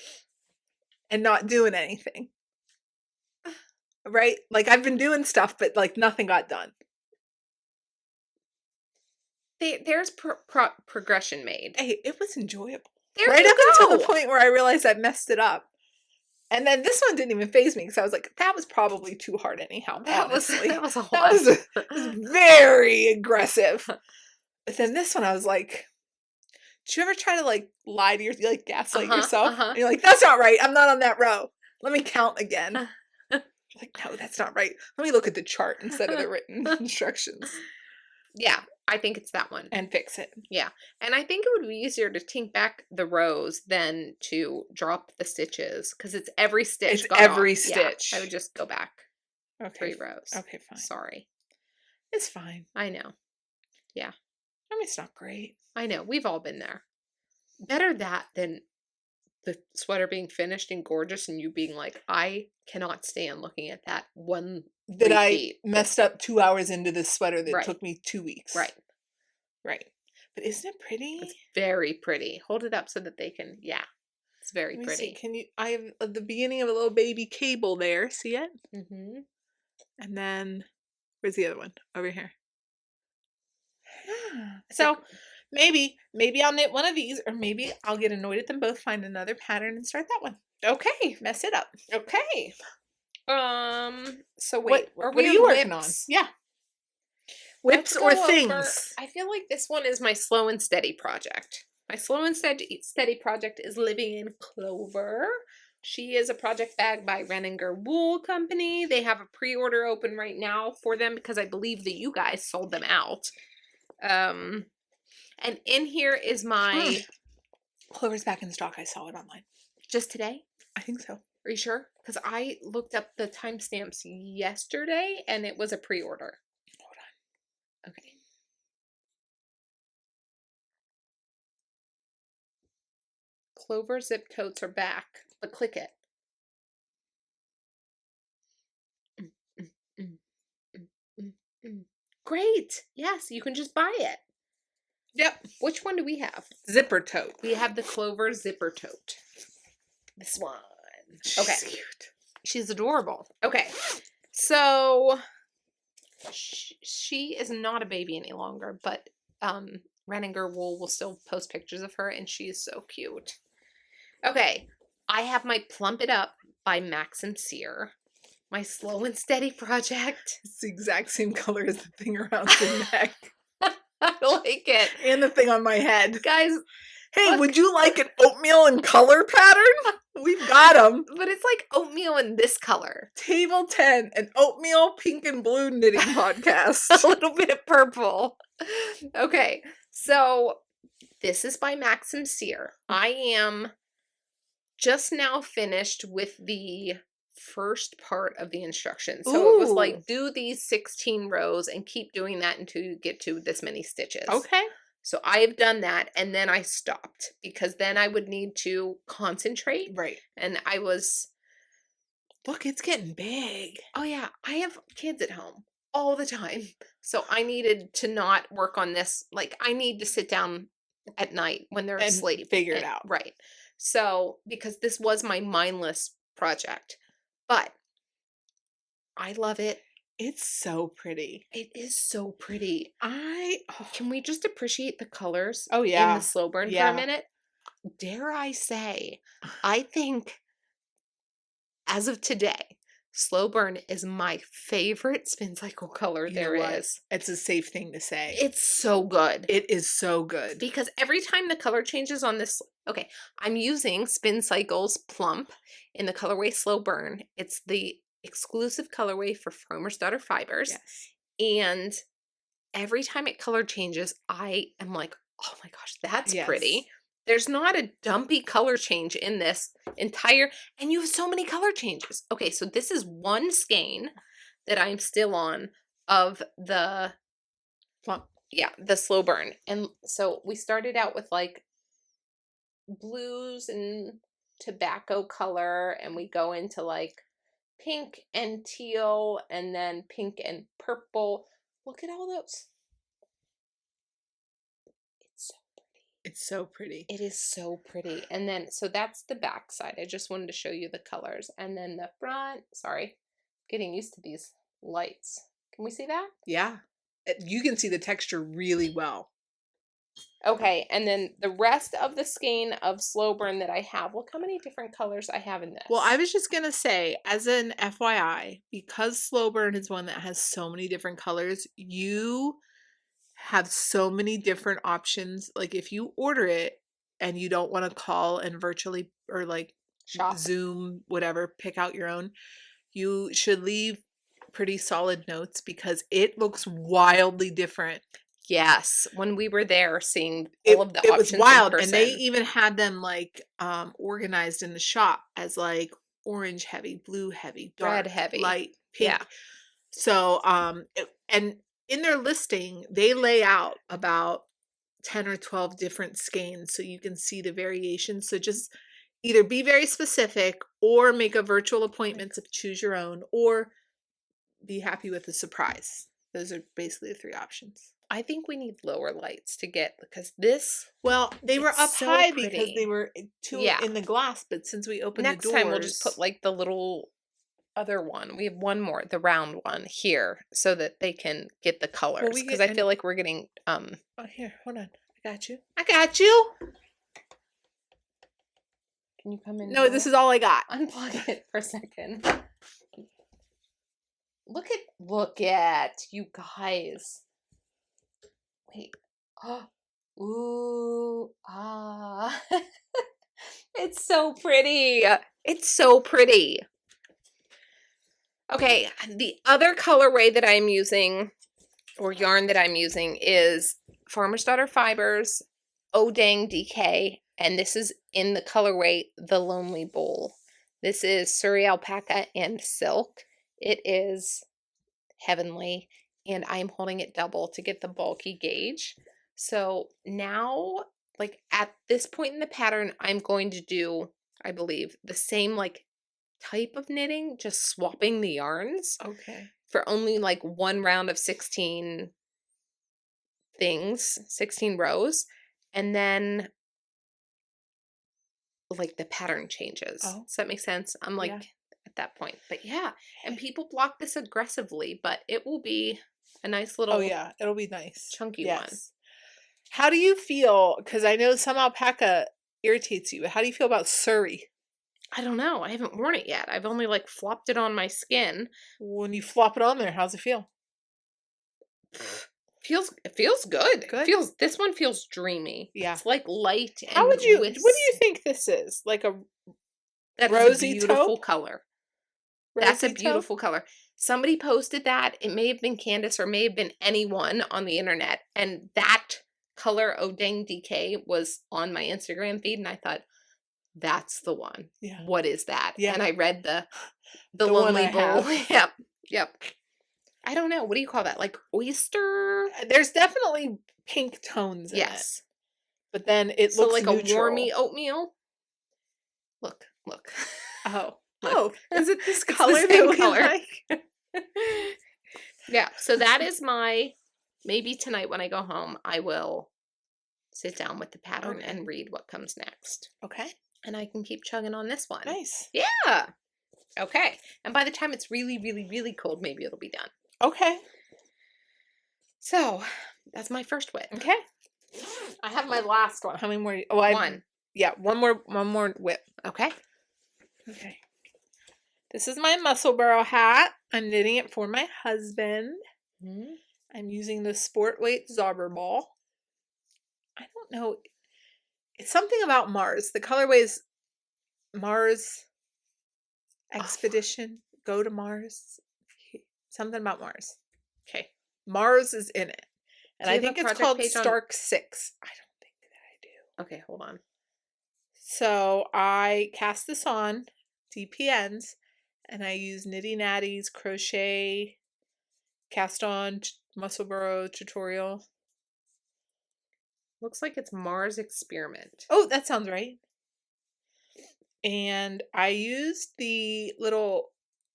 and not doing anything. Right? Like, I've been doing stuff, but, like, nothing got done. There's progression made. Hey, it was enjoyable. There right you up go. until the point where I realized I messed it up. And then this one didn't even faze me because I was like, that was probably too hard anyhow, honestly. That was a lot. That was very aggressive. But then this one, I was like, did you ever try to, like, lie to like, gaslight yourself? And you're like, that's not right. I'm not on that row. Let me count again. You're like, no, that's not right. Let me look at the chart instead of the written instructions. Yeah, I think it's that one. And fix it. Yeah. And I think it would be easier to tink back the rows than to drop the stitches because it's every stitch. It's every stitch. Yeah, I would just go back 3 rows. Okay, fine. Sorry. It's fine. I know. Yeah. I mean, it's not great. I know. We've all been there. Better that than the sweater being finished and gorgeous and you being like, I cannot stand looking at that one that repeat. I messed up 2 hours into this sweater that right. took me 2 weeks. Right. Right. But isn't it pretty? It's very pretty. Hold it up so that they can, yeah. It's very pretty. See. Can you, I have the beginning of a little baby cable there. See it? Mm-hmm. And then, where's the other one? Over here. So, maybe I'll knit one of these, or maybe I'll get annoyed at them both, find another pattern, and start that one. Okay. Mess it up. Okay. So wait, what are you working on? Yeah. Whips or things? I feel like this one is my slow and steady project. My slow and steady project is Living in Clover. She is a project bag by Renee Wool Company. They have a pre-order open right now for them because I believe that you guys sold them out. And in here is my... Clover's back in stock. I saw it online. Just today? I think so. Are you sure? Because I looked up the timestamps yesterday and it was a pre-order. Hold on. Okay. Clover zip totes are back, but click it. Great. Yes, you can just buy it. Yep. Which one do we have? Zipper tote. We have the Clover zipper tote. This one. Okay. She's cute. She's adorable. Okay. So she is not a baby any longer, but Renee Wool will still post pictures of her and she is so cute. Okay. I have my Plump It Up by Maxim Cyr. My slow and steady project. It's the exact same color as the thing around the neck. I like it. And the thing on my head. Guys. Hey, look. Would you like an oatmeal and color pattern? We've got them. But it's like oatmeal in this color. Table 10, an oatmeal, pink, and blue knitting podcast. A little bit of purple. Okay, so this is by Maxim Cyr. I am just now finished with the first part of the instructions. So it was like, do these 16 rows and keep doing that until you get to this many stitches. Okay. So I have done that and then I stopped because then I would need to concentrate. Right. And I was... Look, it's getting big. Oh yeah, I have kids at home all the time. So I needed to not work on this. Like I need to sit down at night when they're asleep. Figure it out. Right. So, because this was my mindless project. But I love it. It's so pretty. It is so pretty. Can we just appreciate the colors? Oh yeah. In the slow burn for a minute? Dare I say, I think as of today, slow burn is my favorite Spincycle color there is. It's a safe thing to say. It's so good. It is so good. Because every time the color changes on this, okay, I'm using Spincycle's Plump in the colorway Slow Burn. It's the exclusive colorway for Farmer's Daughter Fibers. Yes. And every time it color changes, I am like, oh my gosh, that's pretty. There's not a dumpy color change in this entire, and you have so many color changes. Okay, so this is one skein that I'm still on of the Plump. Yeah, the Slow Burn. And so we started out with like blues and tobacco color, and we go into like pink and teal, and then pink and purple. Look at all those. It's so pretty. It's so pretty. It is so pretty. And then, so that's the back side. I just wanted to show you the colors. And then the front, sorry, getting used to these lights. Can we see that? Yeah. You can see the texture really well. Okay, and then the rest of the skein of slow burn that I have, look how many different colors I have in this. Well, I was just going to say, as an FYI, because slow burn is one that has so many different colors, you have so many different options. Like if you order it and you don't want to call and virtually or like shop. Zoom, whatever, pick out your own, you should leave pretty solid notes because it looks wildly different. Yes, when we were there seeing all of the options, it was wild, and they even had them like organized in the shop as like orange heavy, blue heavy, dark, red heavy, light, pink. Yeah. So and in their listing they lay out about 10 or 12 different skeins so you can see the variations. So just either be very specific or make a virtual appointment to choose your own, or be happy with the surprise. Those are basically the three options. I think we need lower lights to get, because this. Well, they were up so high pretty. because they were in the glass, but since we opened Next the doors. time we'll just put like the little other one. We have one more, the round one here, so that they can get the colors. Because I feel like we're getting Oh, here, hold on. I got you. I got you. Can you come in? No, this is all I got. Unplug it for a second. Look at you guys. Wait. Oh. Ooh. Ah. It's so pretty. It's so pretty. Okay, the other colorway that I'm using, or yarn that I'm using, is Farmer's Daughter Fibers, Oh Dang DK, and this is in the colorway The Lonely Bowl. This is Surrey Alpaca and Silk. It is heavenly, and I'm holding it double to get the bulky gauge. So now, like at this point in the pattern, I'm going to do, I believe, the same like type of knitting, just swapping the yarns. Okay. For only like one round of 16 things, 16 rows, and then like the pattern changes. Oh. Does that make sense? I'm like at that point. But yeah, and people block this aggressively, but it will be a nice little. Oh yeah, it'll be nice. Chunky one. How do you feel? Because I know some alpaca irritates you. How do you feel about Surrey? I don't know. I haven't worn it yet. I've only like flopped it on my skin. When you flop it on there, how's it feel? It feels good. This one feels dreamy. Yeah. It's like light and what do you think this is? Like a rosy beautiful color. That's a Rosy beautiful color. Somebody posted that. It may have been Candace or may have been anyone on the internet. And that color, Oh Dang DK, was on my Instagram feed. And I thought, that's the one. Yeah. What is that? Yeah. And I read the Lonely Bowl. Yep. I don't know. What do you call that? Like oyster? There's definitely pink tones in it. But then it looks like neutral. A warmy oatmeal. Look. Oh. Look. Oh, is it this color that we color? like? Yeah, so that is maybe tonight when I go home, I will sit down with the pattern and read what comes next. Okay. And I can keep chugging on this one. Nice. Yeah. Okay. And by the time it's really, really, really cold, maybe it'll be done. Okay. So, that's my first whip. Okay. I have my last one. How many more? Oh, one. Yeah, one more whip. Okay. Okay. This is my Musselburgh hat. I'm knitting it for my husband. Mm-hmm. I'm using the Sport Weight Zauber ball. I don't know. It's something about Mars. The colorway is Mars Expedition. Go to Mars. Something about Mars. Okay. Mars is in it. And I think it's called Stark 6. I don't think that I do. Okay, hold on. So I cast this on DPNs. And I use Nitty Natty's crochet cast on Musselburgh tutorial. Looks like it's Mars Experiment. Oh, that sounds right. And I used the little,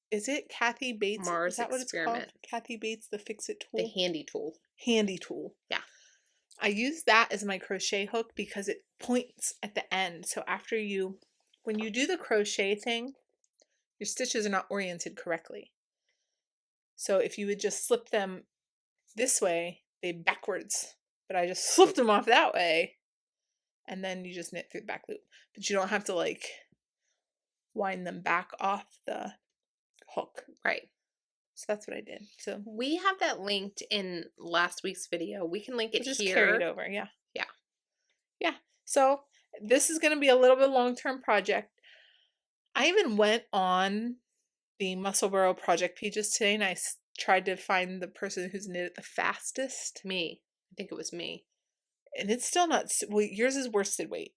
is it Kathy Bates? Mars Is that what it's Experiment. called? Kathy Bates, the Fix-It The tool? handy tool. Handy tool. Yeah. I use that as my crochet hook because it points at the end. So after when you do the crochet thing, your stitches are not oriented correctly. So if you would just slip them this way, they backwards. But I just slipped them off that way. And then you just knit through the back loop. But you don't have to like wind them back off the hook. Right. So that's what I did. So we have that linked in last week's video. We can link it just here. carry it over. Yeah. Yeah. Yeah. So this is going to be a little bit long-term project. I even went on the Musselburgh project pages today and I tried to find the person who's knit it the fastest. Me. I think it was me. And it's still not, well, yours is worsted weight.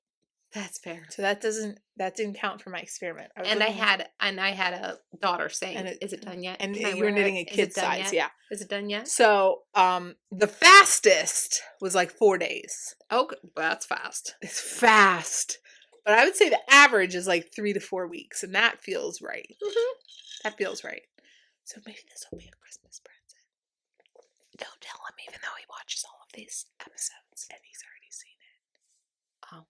That's fair. So that didn't count for my experiment. I had a daughter saying, "Is it done yet?" And you were knitting a kid size, yeah. Is it done yet? So, the fastest was like 4 days. Oh, well, that's fast. It's fast, but I would say the average is like 3 to 4 weeks, and that feels right. Mm-hmm. That feels right. So maybe this will be a Christmas present. Don't tell him, even though he watches all of these episodes, and he's already seen it. Oh.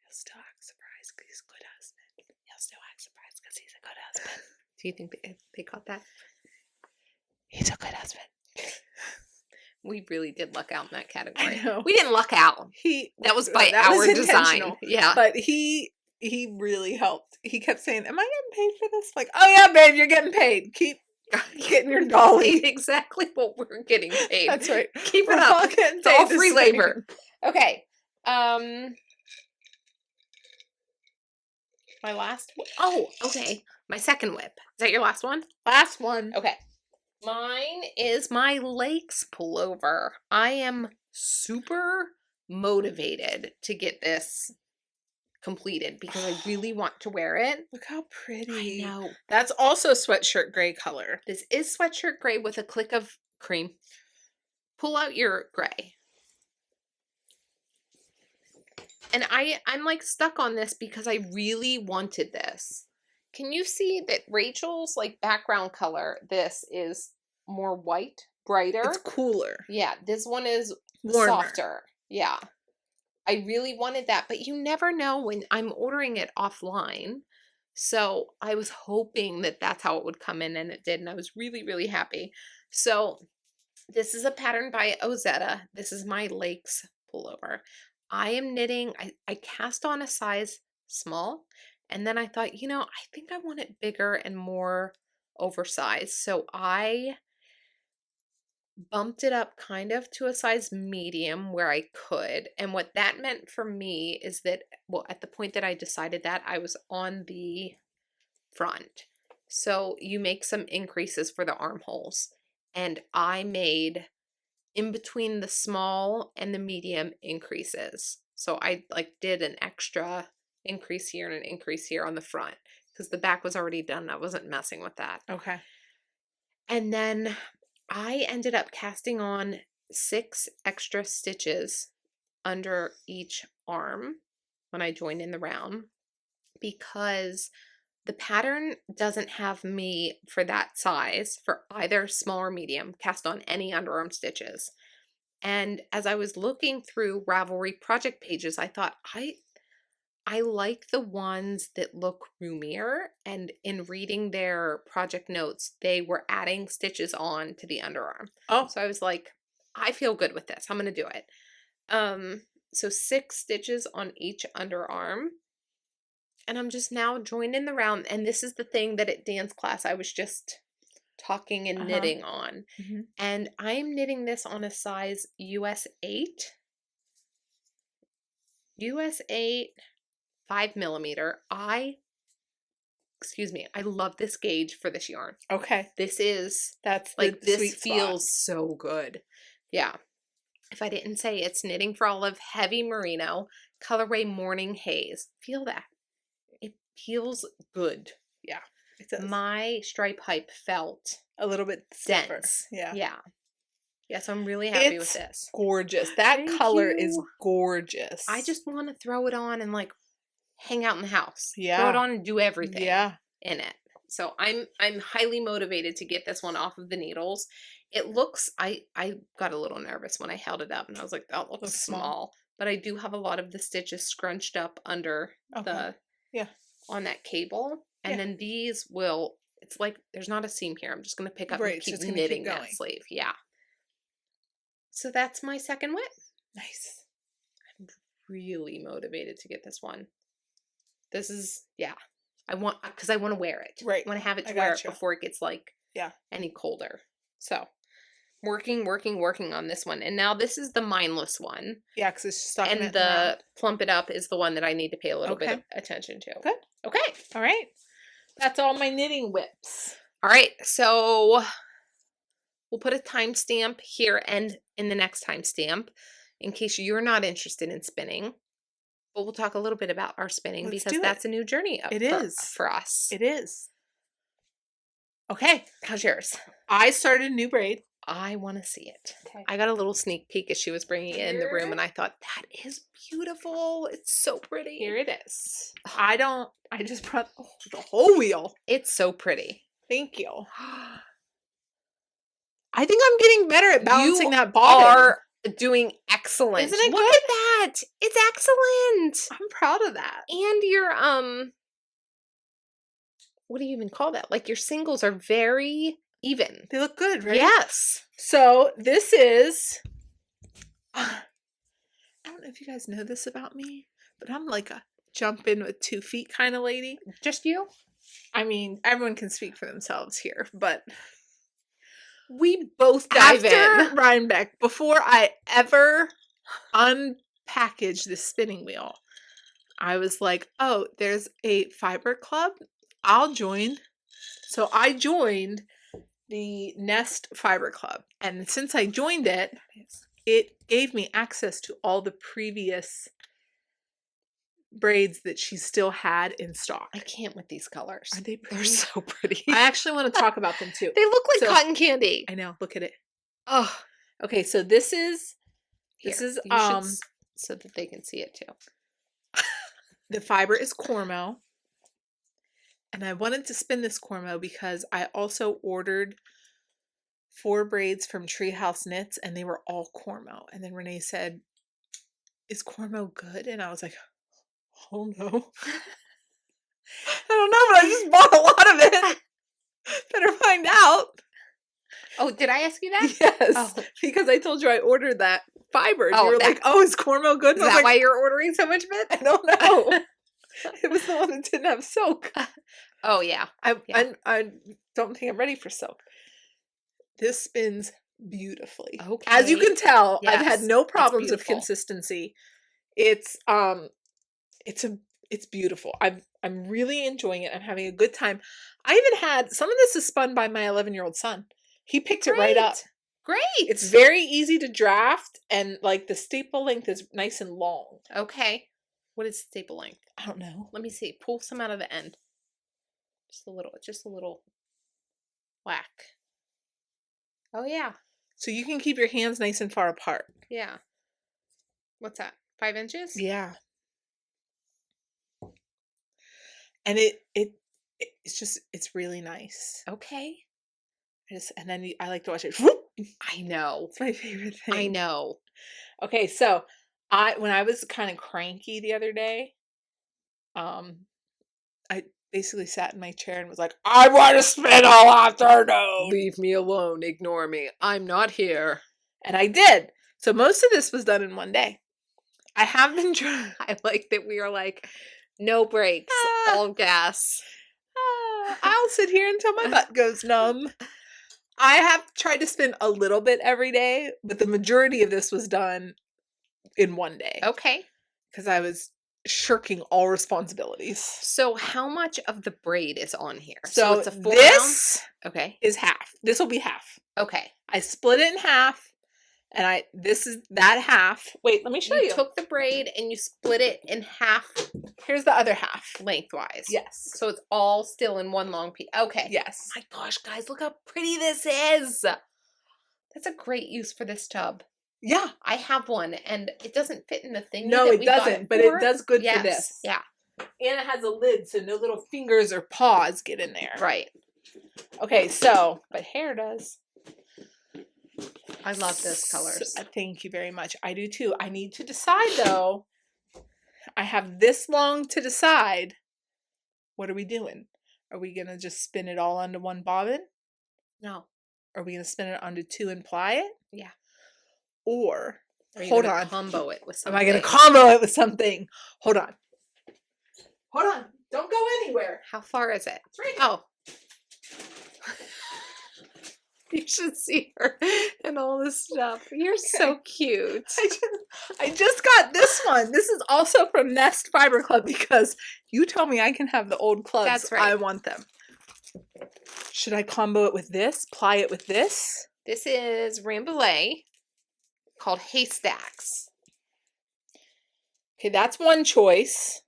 He'll still act surprised because he's a good husband. He'll still act surprised because he's a good husband. Do you think they caught that? He's a good husband. We really did luck out in that category. I know. We didn't luck out. That was by our design. Yeah. But he really helped. He kept saying, "Am I getting paid for this?" Like, "Oh yeah, babe, you're getting paid. Keep getting your dolly." Exactly what we're getting paid. That's right. Keep it up. It's all free labor. Okay. My last one. Oh, okay. My second whip. Is that your last one? Last one. Okay. Mine is my Lakes pullover. I am super motivated to get this completed because I really want to wear it. Look how pretty. I know. That's also sweatshirt gray color. This is sweatshirt gray with a click of cream. Pull out your gray. And I'm like stuck on this because I really wanted this. Can you see that Rachel's like background color, this is more white, brighter. It's cooler. Yeah, this one is warmer. Softer. Yeah. I really wanted that, but you never know when I'm ordering it offline. So I was hoping that that's how it would come in, and it did, and I was really, really happy. So this is a pattern by Ozetta. This is my Lakes pullover. I am knitting, I cast on a size small, and then I thought, I think I want it bigger and more oversized. So I bumped it up kind of to a size medium where I could. And what that meant for me is that, well, at the point that I decided that, I was on the front. So you make some increases for the armholes. And I made in between the small and the medium increases. So I did an extra increase here and an increase here on the front because the back was already done. I wasn't messing with that. Okay. And then I ended up casting on 6 extra stitches under each arm when I joined in the round because the pattern doesn't have me for that size for either small or medium cast on any underarm stitches. And as I was looking through Ravelry project pages, I thought I like the ones that look roomier, and in reading their project notes, they were adding stitches on to the underarm. Oh. So I was like, I feel good with this. I'm going to do it. So 6 stitches on each underarm. And I'm just now joining the round. And this is the thing that at dance class I was just talking and knitting on. Mm-hmm. And I am knitting this on a size US 8. US 8, 5mm. I love this gauge for this yarn. Okay. That's like, this feels so good. Yeah. If I didn't say it's knitting for olive, heavy merino, colorway morning haze. Feel that. It feels good. Yeah. It does. My stripe hype felt a little bit stiffer. dense. Yeah. Yeah. Yeah, so I'm really happy with It's this. gorgeous. That Thank color is you. gorgeous. I just want to throw it on and like hang out in the house. Yeah. Throw it on and do everything in it. So I'm highly motivated to get this one off of the needles. It looks I got a little nervous when I held it up and I was like, that looks small. But I do have a lot of the stitches scrunched up under the on that cable. And then these will, it's like there's not a seam here. I'm just gonna pick up and keep knitting that sleeve. Yeah. So that's my second whip. Nice. I'm really motivated to get this one. This is, because I want to wear it. Right. I want to have it to wear it before it gets like any colder. So working on this one. And now this is the mindless one. Yeah, because it's stuck in it. And the plump it up is the one that I need to pay a little bit of attention to. Good. Okay. All right. That's all my knitting whips. All right. So we'll put a timestamp here and in the next timestamp in case you're not interested in spinning. But we'll talk a little bit about our spinning because that's a new journey for us. It is. Okay. How's yours? I started a new braid. I want to see it. Okay. I got a little sneak peek as she was bringing it in the room and I thought, that is beautiful. It's so pretty. Here it is. I just brought the whole wheel. It's so pretty. Thank you. I think I'm getting better at balancing that bobbin. You are doing excellent. Isn't it good? Look at that. It's excellent. I'm proud of that. And your, what do you even call that? Like your singles are very even. They look good, right? Yes. So this is, I don't know if you guys know this about me, but I'm like a jump in with 2 feet kind of lady. Just you? I mean, everyone can speak for themselves here, but we both dive after Rhinebeck, before I ever unpackaged this spinning wheel, I was like, oh, there's a fiber club. I'll join. So I joined the Nest Fiber Club. And since I joined it, it gave me access to all the previous braids that she still had in stock. I can't with these colors. Are they pretty? They're so pretty. I actually want to talk about them too. They look like cotton candy. I know. Look at it. Oh. Okay, so this is so that they can see it too. The fiber is Cormo. And I wanted to spin this Cormo because I also ordered 4 braids from Treehouse Knits and they were all Cormo. And then Renee said, is Cormo good? And I was like, oh no. I don't know, but I just bought a lot of it. Better find out. Oh, did I ask you that? Yes. Because I told you I ordered that fiber. And you were like, oh, is Cormo good? Is that why you're ordering so much of it? I don't know. It was the one that didn't have silk. Oh, yeah. I don't think I'm ready for silk. This spins beautifully. Okay. As you can tell, yes, I've had no problems with consistency. It's beautiful. I'm really enjoying it. I'm having a good time. I even had some of this is spun by my 11-year-old son. He picked it right up. Great. It's very easy to draft and like the staple length is nice and long. Okay. What is staple length? I don't know. Let me see. Pull some out of the end. Just a little whack. Oh, yeah. So you can keep your hands nice and far apart. Yeah. What's that? 5 inches? Yeah. And it's really nice. Okay. And then I like to watch it. I know. It's my favorite thing. I know. Okay, so when I was kind of cranky the other day, I basically sat in my chair and was like, I want to spin all afternoon. Leave me alone. Ignore me. I'm not here. And I did. So most of this was done in one day. I have been trying. I like that we are like, no breaks, all gas. I'll sit here until my butt goes numb. I have tried to spin a little bit every day, but the majority of this was done in one day. Okay. Because I was shirking all responsibilities. So how much of the braid is on here? So it's a 4 this okay. is half. This will be half. Okay. I split it in half. And this is that half. Wait, let me show you. You took the braid and you split it in half. Here's the other half. Lengthwise. Yes. So it's all still in one long piece. Okay. Yes. Oh my gosh, guys, look how pretty this is. That That's a great use for this tub. Yeah. I have one, and it doesn't fit in the thing. No, it doesn't, but it does good for this. Yeah. And it has a lid, so no little fingers or paws get in there. Right. Okay, so, but hair does. I love those colors. Thank you very much. I do too. I need to decide, though. I have this long to decide. What are we doing? Are we going to just spin it all onto one bobbin? No. Are we going to spin it onto two and ply it? Yeah. Or, hold on. Combo it with something. Am I going to combo it with something? Hold on. Hold on. Don't go anywhere. How far is it? It's right here. Oh. You should see her and all this stuff. You're so cute. I just got this one. This is also from Nest Fiber Club because you told me I can have the old clubs. That's right. I want them. Should I combo it with this? Ply it with this? This is ramble called Haystacks. Okay, that's one choice.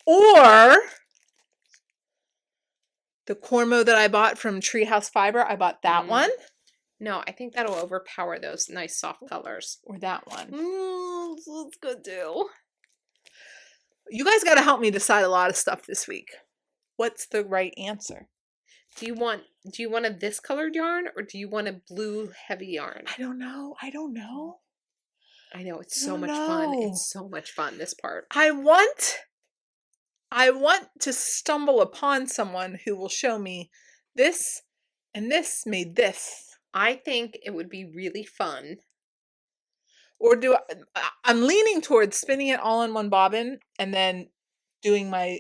Or the Cormo that I bought from Treehouse Fiber, I bought that one. No, I think that'll overpower those nice soft colors. Or that one. That's good too. You guys got to help me decide a lot of stuff this week. What's the right answer? Do you want a this colored yarn or do you want a blue heavy yarn? I don't know. I know, it's so much fun. It's so much fun, this part. I want to stumble upon someone who will show me this and this made this. I think it would be really fun. Or I'm leaning towards spinning it all in one bobbin and then doing my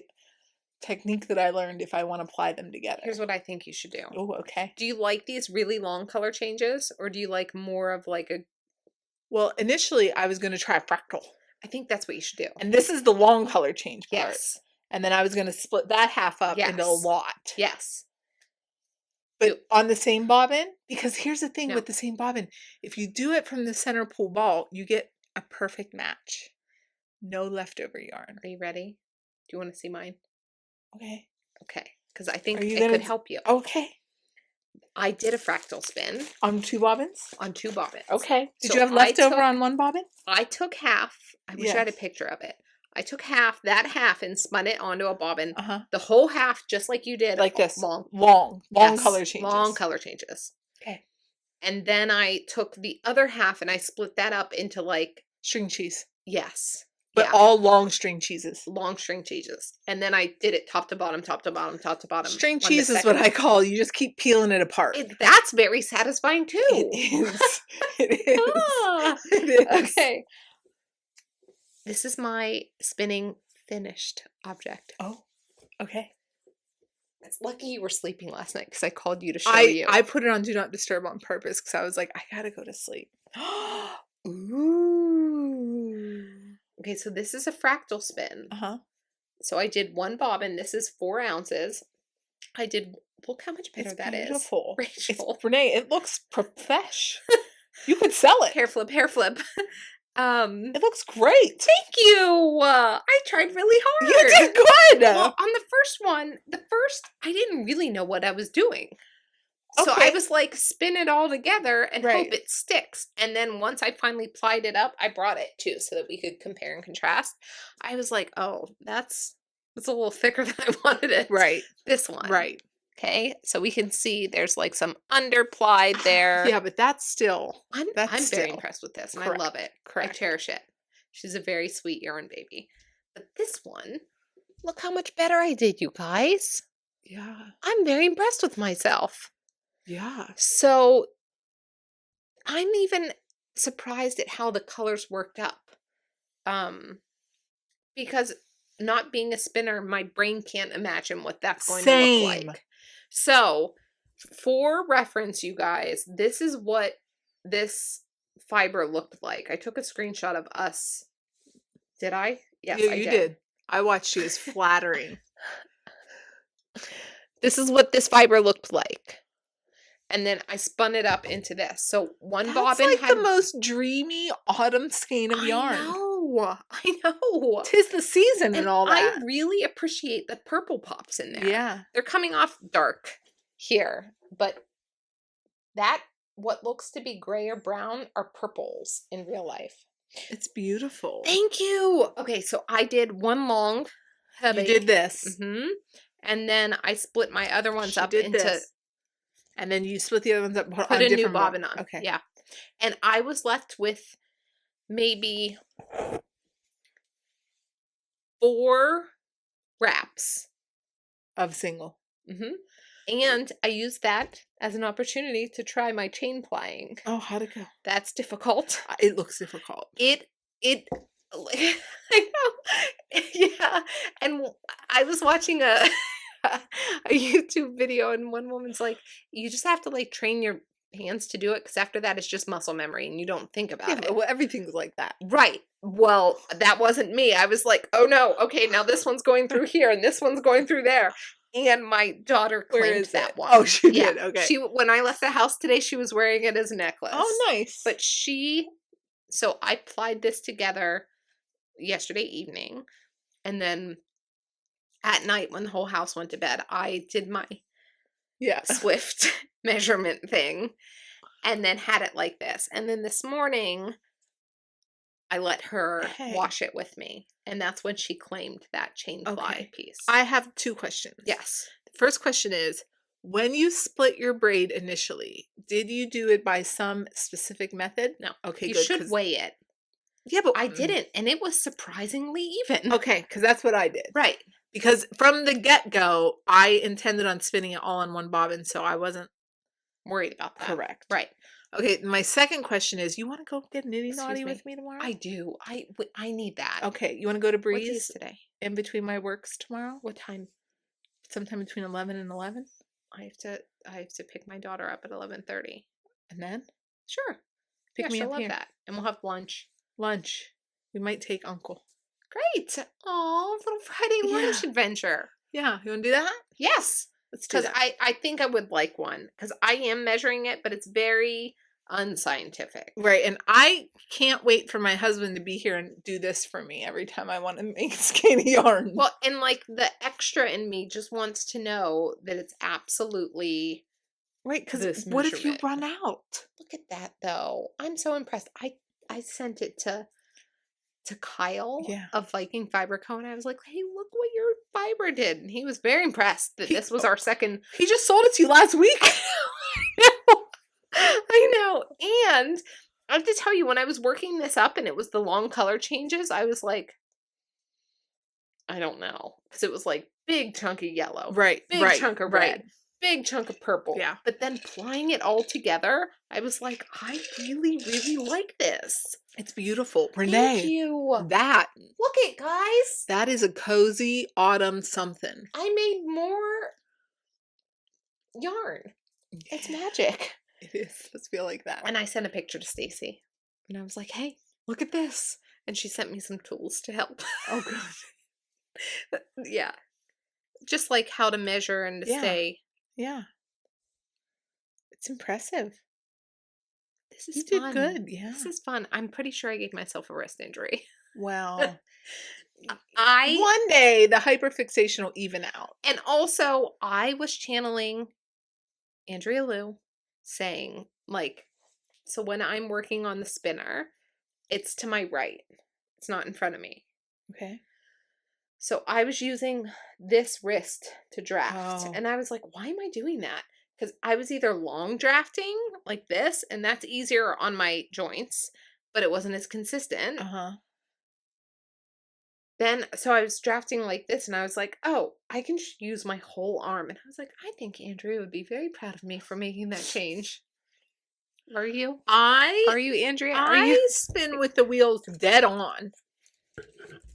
technique that I learned if I want to apply them together. Here's what I think you should do. Oh, okay. Do you like these really long color changes or do you like more of like a... Well, initially I was going to try a fractal. I think that's what you should do. And this is the long color change part. Yes. And then I was going to split that half up into a lot. Yes. But on the same bobbin, because here's the thing with the same bobbin. If you do it from the center pull ball, you get a perfect match. No leftover yarn. Are you ready? Do you want to see mine? Okay. Okay. Because I think it could help you. Okay. I did a fractal spin. On two bobbins? On two bobbins. Okay. Did you have leftover on one bobbin? I took half. I wish I had a picture of it. I took that half and spun it onto a bobbin. The whole half, just like you did. Like this. Long color changes. Long color changes. Okay. And then I took the other half and I split that up into like... string cheese. Yes. But all long string cheeses. Long string cheeses. And then I did it top to bottom, top to bottom, top to bottom. String cheese is what I call. You just keep peeling it apart. That's very satisfying too. It is. It is. It is. Okay. This is my spinning finished object. Oh, okay. It's lucky you were sleeping last night because I called you to show you. I put it on Do Not Disturb on purpose because I was like, I gotta go to sleep. Ooh. Okay, so this is a fractal spin. So I did one bobbin. This is 4 ounces. I did... Look how much better that is. Beautiful. Rachel. Renee, it looks profesh. You could sell it. Hair flip, hair flip. It looks great. Thank you. I tried really hard. You did good. Well, on the first one, I didn't really know what I was doing. So I was like, spin it all together and hope it sticks. And then once I finally plied it up, I brought it too so that we could compare and contrast. I was like, oh, that's a little thicker than I wanted it. Right. This one. Right. Okay. So we can see there's like some underplied there. Yeah, but that's still... I'm very impressed with this and I love it. Correct. I cherish it. She's a very sweet yarn baby. But this one, look how much better I did, you guys. Yeah. I'm very impressed with myself. Yeah. So I'm even surprised at how the colors worked up. Because not being a spinner, my brain can't imagine what that's going to look like. So for reference, you guys, this is what this fiber looked like. I took a screenshot of us. Did I? Yes, I did. I watched you. It's flattering. This is what this fiber looked like. And then I spun it up into this. So one bobbin had the most dreamy autumn skein of yarn. I know. 'Tis the season and all that. I really appreciate the purple pops in there. Yeah. They're coming off dark here, but that what looks to be gray or brown are purples in real life. It's beautiful. Thank you. Okay, so I did one long You headache. did this. And then I split my other ones up did into this. And then you split the other ones up. put a new bobbin on. Okay. Yeah. And I was left with maybe 4 wraps. Of single. And I used that as an opportunity to try my chain plying. Oh, how'd it go? That's difficult. It looks difficult. I know. Yeah. And I was watching a YouTube video, and one woman's like, you just have to like train your hands to do it, because after that it's just muscle memory and you don't think about it. Well, everything's like that. Right. Well, that wasn't me. I was like, oh no, okay, now this one's going through here and this one's going through there. And my daughter claimed that one. Oh, she did. Okay. When I left the house today, she was wearing it as a necklace. Oh, nice. But so I plied this together yesterday evening, and then at night when the whole house went to bed, I did my Swift measurement thing and then had it like this. And then this morning I let her wash it with me, and that's when she claimed that chain fly piece. I have 2 questions. Yes. The first question is, when you split your braid initially, did you do it by some specific method? No. Okay, you good. You should weigh it. Yeah, but I didn't, and it was surprisingly even. Okay, because that's what I did. Right. Because from the get-go, I intended on spinning it all on one bobbin, so I wasn't worried about that. Correct. Right. Okay, my second question is, you want to go get nitty-naughty with me tomorrow? I do. I need that. Okay, you want to go to Breeze? What is today? In between my works tomorrow? What time? Sometime between 11 and 11. I have to pick my daughter up at 11:30. And then? Sure. Pick me up love here. that. And we'll have lunch. Lunch. We might take Uncle. Great. Oh, little Friday lunch adventure. Yeah, you want to do that? Yes. Let's do that. Because I think I would like one. Because I am measuring it, but it's very unscientific. Right. And I can't wait for my husband to be here and do this for me every time I want to make skein yarn. Well, and like the extra in me just wants to know that it's absolutely right. Because what if you run out? Look at that, though. I'm so impressed. I sent it to Kyle of Viking Fiber Co. And I was like, hey, look what your fiber did. And he was very impressed that this was our second. He just sold it to you last week. I know. And I have to tell you, when I was working this up and it was the long color changes, I was like, I don't know. Because it was like big chunk of yellow. Right. Big chunk of red. Big chunk of purple. Yeah. But then plying it all together, I was like, I really, really like this. It's beautiful. Renee. Thank you. That. Look it, guys. That is a cozy autumn something. I made more yarn. Yeah. It's magic. It is. Let's feel like that. And I sent a picture to Stacy. And I was like, hey, look at this. And she sent me some tools to help. Oh, good. Yeah. Just like how to measure and to stay. Yeah. It's impressive. This is you fun. did good. Yeah. This is fun. I'm pretty sure I gave myself a wrist injury. Well, one day the hyperfixation will even out. And also, I was channeling Andrea Lou saying, like, so when I'm working on the spinner, it's to my right. It's not in front of me. Okay. So I was using this wrist to draft. And I was like, why am I doing that? Because I was either long drafting like this, and that's easier on my joints, but it wasn't as consistent. Then, so I was drafting like this, and I was like, oh, I can just use my whole arm. And I was like, I think Andrea would be very proud of me for making that change. Are you? Are you, Andrea? I spin with the wheels dead on.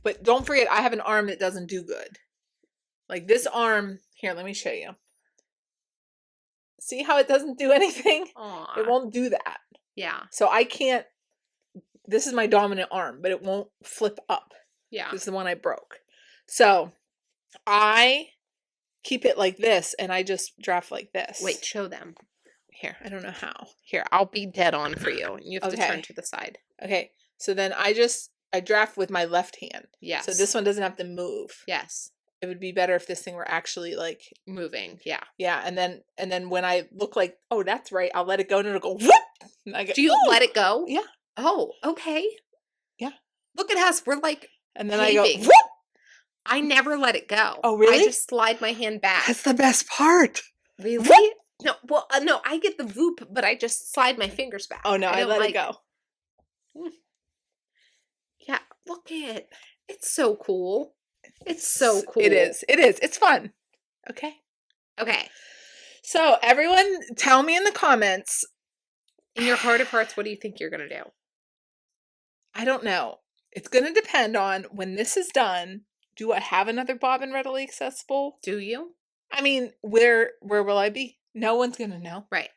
But don't forget, I have an arm that doesn't do good. Like this arm, here, let me show you. See how it doesn't do anything? Aww. It won't do that. Yeah. So I can't, this is my dominant arm, but it won't flip up. Yeah. This is the one I broke. So I keep it like this, and I just draft like this. Wait, show them. Here, I don't know how. Here, I'll be dead on for you. And you have to turn to the side. Okay. So then I draft with my left hand. Yes. So this one doesn't have to move. Yes. it would be better if this thing were actually like moving. Yeah. yeah. And then when I look like, oh, that's right, I'll let it go and it'll go whoop. And I go, Do you let it go? Yeah. Oh, okay. Yeah. Look at us. We're like and then paving. I go whoop. I never let it go. Oh, really? I just slide my hand back. That's the best part. Really? Whoop. No, well, no, I get the whoop, but I just slide my fingers back. Oh no, I let it go. Yeah, look it. It's so cool. It's so cool. It is. It is. It's fun. Okay. Okay. So everyone, tell me in the comments. In your heart of hearts, what do you think you're going to do? I don't know. It's going to depend on when this is done. Do I have another bobbin readily accessible? Do you? I mean, where will I be? No one's going to know. Right.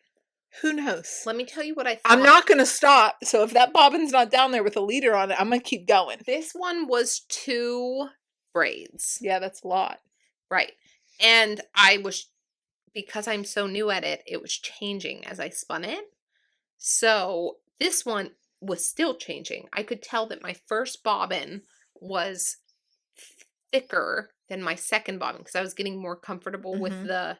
Who knows? Let me tell you what I thought. I'm not going to stop. So if that bobbin's not down there with a leader on it, I'm going to keep going. This one was 2 braids. Yeah, that's a lot. Right. And I was, because I'm so new at it, it was changing as I spun it. So this one was still changing. I could tell that my first bobbin was thicker than my second bobbin because I was getting more comfortable with the,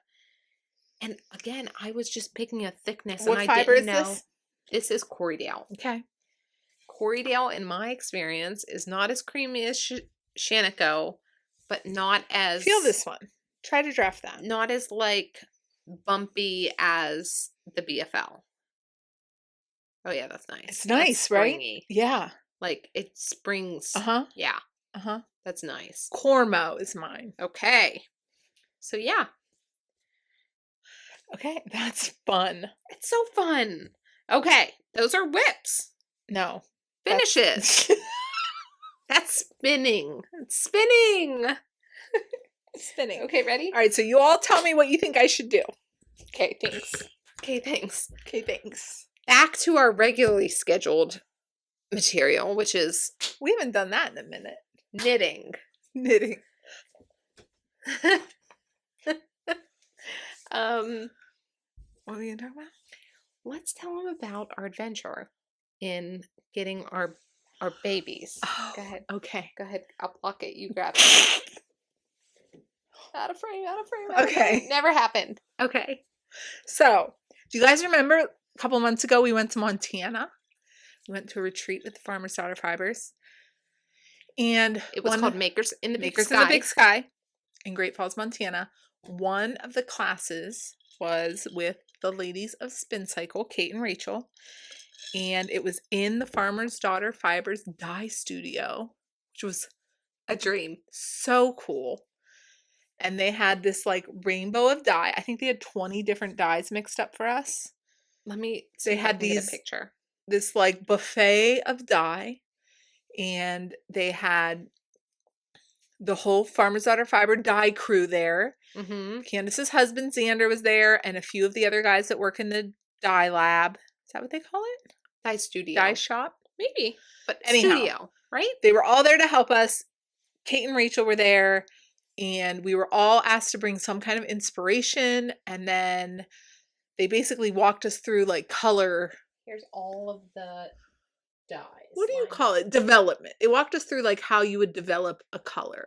and again, I was just picking a thickness. What and I fiber didn't is know. this? This is Corriedale. Okay. Corriedale, in my experience, is not as creamy as Shanico, but not as... Feel this one. Try to draft that. Not as, like, bumpy as the BFL. Oh, yeah, that's nice. It's nice, right? Yeah. Like, it springs. Uh-huh. Yeah. Uh-huh. That's nice. Cormo is mine. Okay. So, yeah. Okay, that's fun. It's so fun. Okay, those are whips. No. Finishes. That's spinning. It's spinning. Spinning. Okay, ready? All right, so you all tell me what you think I should do. Okay, thanks. Okay, thanks. Okay, thanks. Back to our regularly scheduled material, which is... We haven't done that in a minute. Knitting. Knitting. What are we going to talk about? Let's tell them about our adventure in getting our babies. Oh, go ahead. Okay. Go ahead. I'll pluck it. You grab it. Out of frame, out of frame. Out of Okay. frame. Never happened. Okay. So, do you guys remember a couple months ago we went to Montana? We went to a retreat with the Farmer's Daughter Fibers. And it was called Makers in the Big Makers Sky. in the Big Sky in Great Falls, Montana. One of the classes was with the ladies of Spincycle, Kate and Rachel. And it was in the Farmer's Daughter Fibers dye studio, which was a dream. So cool. And they had this like rainbow of dye. I think they had 20 different dyes mixed up for us. Let me see. They had these picture. This like buffet of dye, and they had the whole Farmer's Daughter Fiber dye crew there. Candace's husband Xander was there, and a few of the other guys that work in the dye lab. Is that what they call it? Dye studio. Dye shop? Maybe. But anyhow, studio, right? They were all there to help us. Kate and Rachel were there, and we were all asked to bring some kind of inspiration, and then they basically walked us through like color. Here's all of the dyes. What do you call it? Development. It walked us through like how you would develop a color.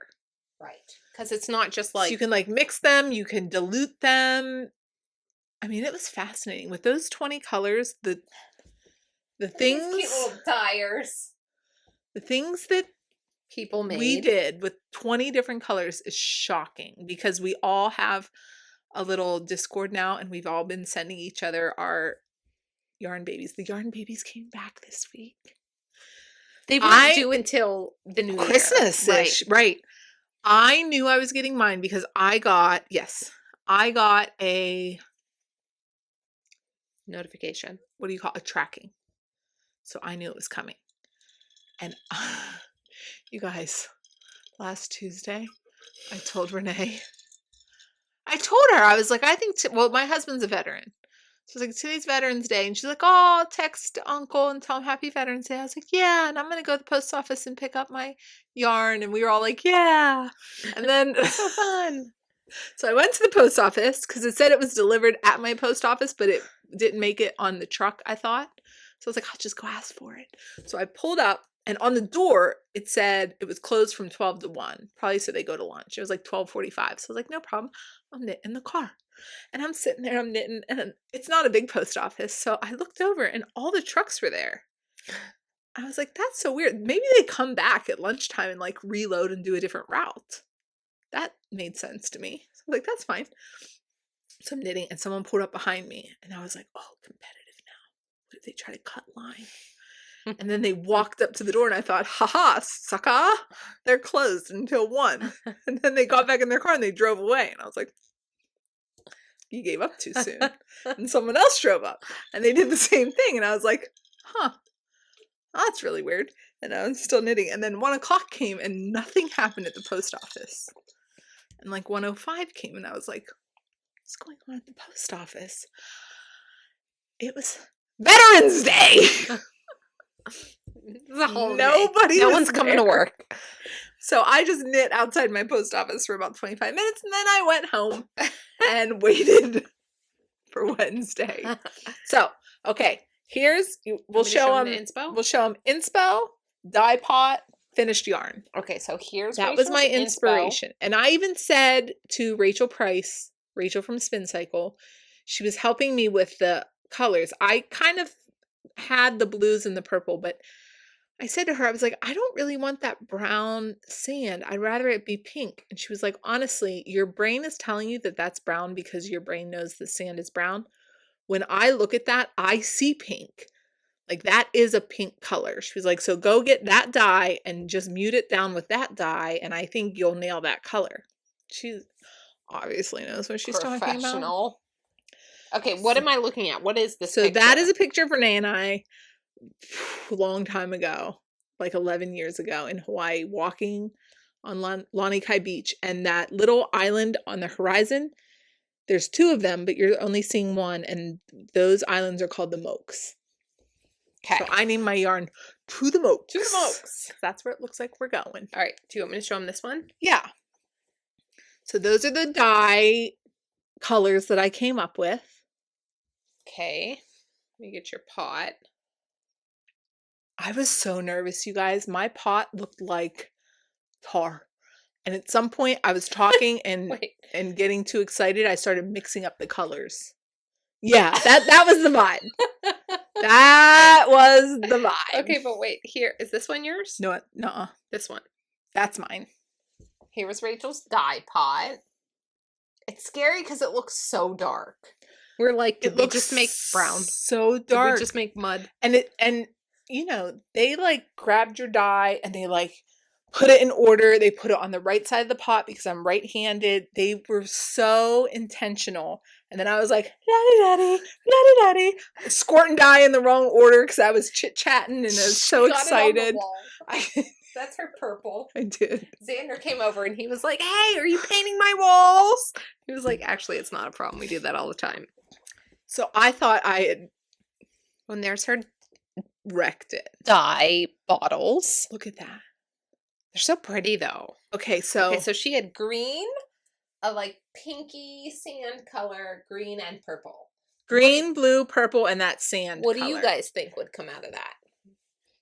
Right. Because it's not just like... So you can like mix them, you can dilute them. I mean, it was fascinating. With those 20 colors, the things... These cute little dyers. The things that people made. We did with 20 different colors is shocking because we all have a little Discord now and we've all been sending each other our yarn babies. The yarn babies came back this week. They weren't due until the new Christmas year. Right. I knew I was getting mine because I got a notification. What do you call it? A tracking. So I knew it was coming. And you guys, last Tuesday, I told Renee, I was like, I think, my husband's a veteran. So I was like, today's Veterans Day. And she's like, oh, text Uncle and tell him Happy Veterans Day. I was like, yeah. And I'm going to go to the post office and pick up my yarn. And we were all like, yeah. And then so fun. So I went to the post office because it said it was delivered at my post office, but it didn't make it on the truck, I thought. So I was like, I'll just go ask for it. So I pulled up And on the door, it said it was closed from 12 to 1. Probably so they go to lunch. It was like 12:45. So I was like, no problem. I'll knit in the car. And I'm sitting there, I'm knitting, and it's not a big post office. So I looked over and all the trucks were there. I was like, that's so weird. Maybe they come back at lunchtime and like reload and do a different route. That made sense to me. So I'm like, that's fine. So I'm knitting and someone pulled up behind me and I was like, oh, competitive now. What if they try to cut line? And then they walked up to the door and I thought, haha, sucker, they're closed until 1. And then they got back in their car and they drove away. And I was like, you gave up too soon. And someone else drove up and they did the same thing. And I was like, huh, that's really weird. And I was still knitting. And then 1 o'clock came and nothing happened at the post office. And like 1:05 came and I was like, what's going on at the post office? It was Veterans Day. Nobody no one's coming to work. So I just knit outside my post office for about 25 minutes and then I went home and waited for Wednesday. So, okay, we'll show them inspo. We'll show them inspo, dye pot, finished yarn. Okay, so here's that was my inspiration. And I even said to Rachel Price, Rachel from Spincycle, she was helping me with the colors. I kind of had the blues and the purple, but I said to her, I was like, I don't really want that brown sand. I'd rather it be pink. And she was like, honestly, your brain is telling you that that's brown because your brain knows the sand is brown. When I look at that, I see pink. Like that is a pink color. She was like, so go get that dye and just mute it down with that dye. And I think you'll nail that color. She obviously knows what she's talking about. Okay, what am I looking at? What is this So picture? that is a picture of Renee and I a long time ago, like 11 years ago in Hawaii, walking on Lanikai Beach. And that little island on the horizon, there's 2 of them, but you're only seeing one. And those islands are called the Mokes. Okay. So I named my yarn To the Mokes. To the Mokes. That's where it looks like we're going. All right. Do you want me to show them this one? Yeah. So those are the dye colors that I came up with. Okay. Let me get your pot. I was so nervous, you guys. My pot looked like tar. And at some point I was talking and getting too excited. I started mixing up the colors. Yeah, that was the vibe. That was the vibe. Okay, but wait. Here, is this one yours? No, nuh-uh. This one. That's mine. Here was Rachel's dye pot. It's scary because it looks so dark. We're like, did we just make brown? So dark. Did we just make mud? And you know, they like grabbed your dye and they like put it in order. They put it on the right side of the pot because I'm right-handed. They were so intentional. And then I was like, la-di-da-di, squirting dye in the wrong order because I was chit-chatting and I was so excited. That's her purple. I did. Xander came over and he was like, hey, are you painting my walls? He was like, actually, it's not a problem. We do that all the time. So I thought I had... When there's her wrecked it. Dye bottles. Look at that. They're so pretty, though. Okay, so she had green, a like pinky sand color, green and purple. Green, blue, purple, and that sand What color. do you guys think would come out of that?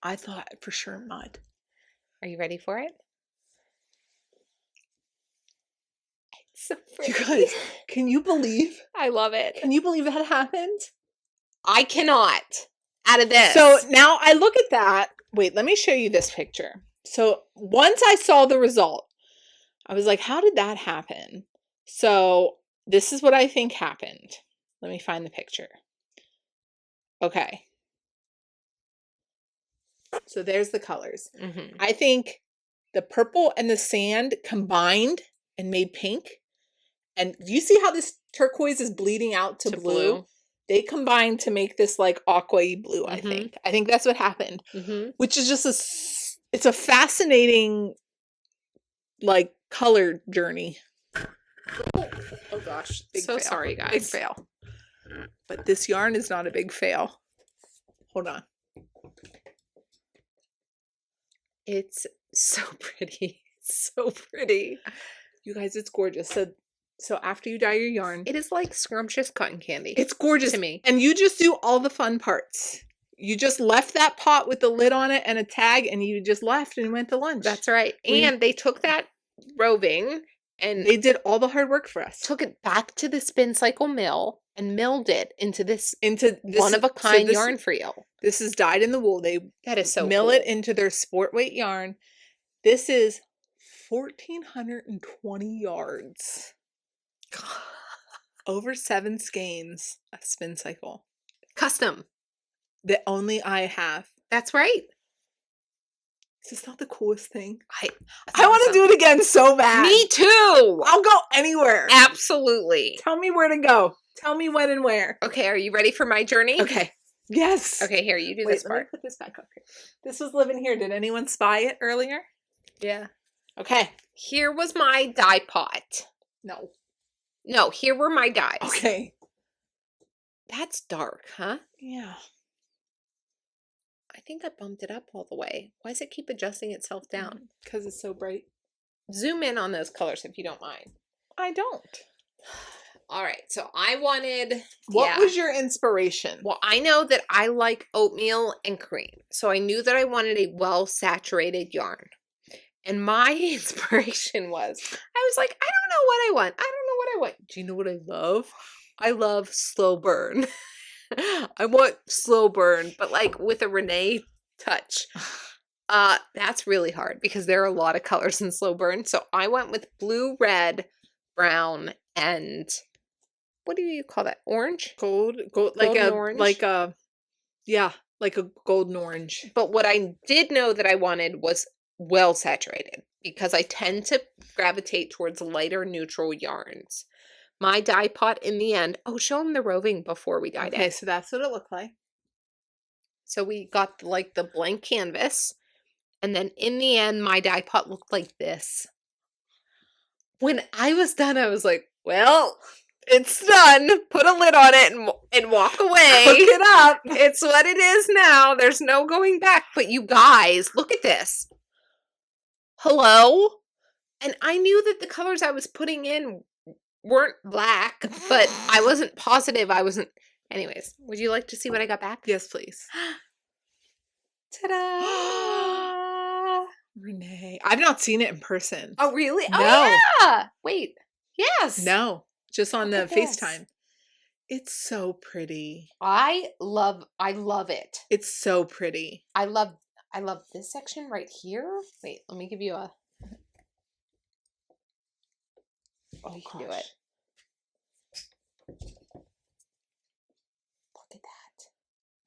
I thought for sure mud. Are you ready for it? It's so pretty. You guys, can you believe? I love it. Can you believe that happened? I cannot. Out of this. So now I look at that. Wait, let me show you this picture. So once I saw the result, I was like, how did that happen? So this is what I think happened. Let me find the picture. Okay. So there's the colors. Mm-hmm. I think the purple and the sand combined and made pink. And do you see how this turquoise is bleeding out to blue? They combined to make this like aqua-y blue, I think. I think that's what happened. Which is just it's a fascinating like color journey. Oh gosh. Big fail. Sorry, guys. Big fail. But this yarn is not a big fail. Hold on. It's so pretty. It's so pretty. You guys, it's gorgeous. So after you dye your yarn, it is like scrumptious cotton candy. It's gorgeous to me. And you just do all the fun parts. You just left that pot with the lid on it and a tag, and you just left and went to lunch. That's right. And they took that roving and they did all the hard work for us. Took it back to the Spincycle mill and milled it into this one-of-a-kind yarn reel. This is dyed in the wool. That is so mill cool. it into their sport weight yarn. This is 1,420 yards. Over 7 skeins of Spincycle. Custom. That only I have. That's right. Is this not the coolest thing? I want to do it again so bad. Me too. I'll go anywhere. Absolutely. Tell me where to go. Tell me when and where. Okay, are you ready for my journey? Okay. Yes. Okay, here, you do this part. Let me put this back up here. This was living here. Did anyone spy it earlier? Yeah. Okay. Here was my dye pot. No, here were my dyes. Okay. That's dark, huh? Yeah. I think I bumped it up all the way. Why does it keep adjusting itself down? Because it's so bright. Zoom in on those colors if you don't mind. I don't. All right, so I wanted... What was your inspiration? Well, I know that I like oatmeal and cream. So I knew that I wanted a well-saturated yarn. And my inspiration was, I was like, I don't know what I want. I don't know what I want. Do you know what I love? I love slow burn. I want slow burn, but like with a Renee touch. That's really hard because there are a lot of colors in slow burn. So I went with blue, red, brown, and what do you call that? Orange? Gold, orange. like a golden orange. But what I did know that I wanted was well saturated because I tend to gravitate towards lighter neutral yarns. My dye pot in the end, show them the roving before we dyed it. Okay, so that's what it looked like. So we got like the blank canvas, and then in the end, my dye pot looked like this. When I was done, I was like, well, it's done. Put a lid on it and walk away. Hook it up. It's what it is now. There's no going back. But you guys, look at this. Hello? And I knew that the colors I was putting in weren't black, but I wasn't positive. Anyways, would you like to see what I got back? Yes, please. Ta-da! Renee. I've not seen it in person. Oh, really? No. Oh, yeah. Wait. Yes. No. Just on the Look at this. FaceTime. It's so pretty. I love it. It's so pretty. I love this section right here. Wait, let me give you a... Oh, you can do it. Look at that.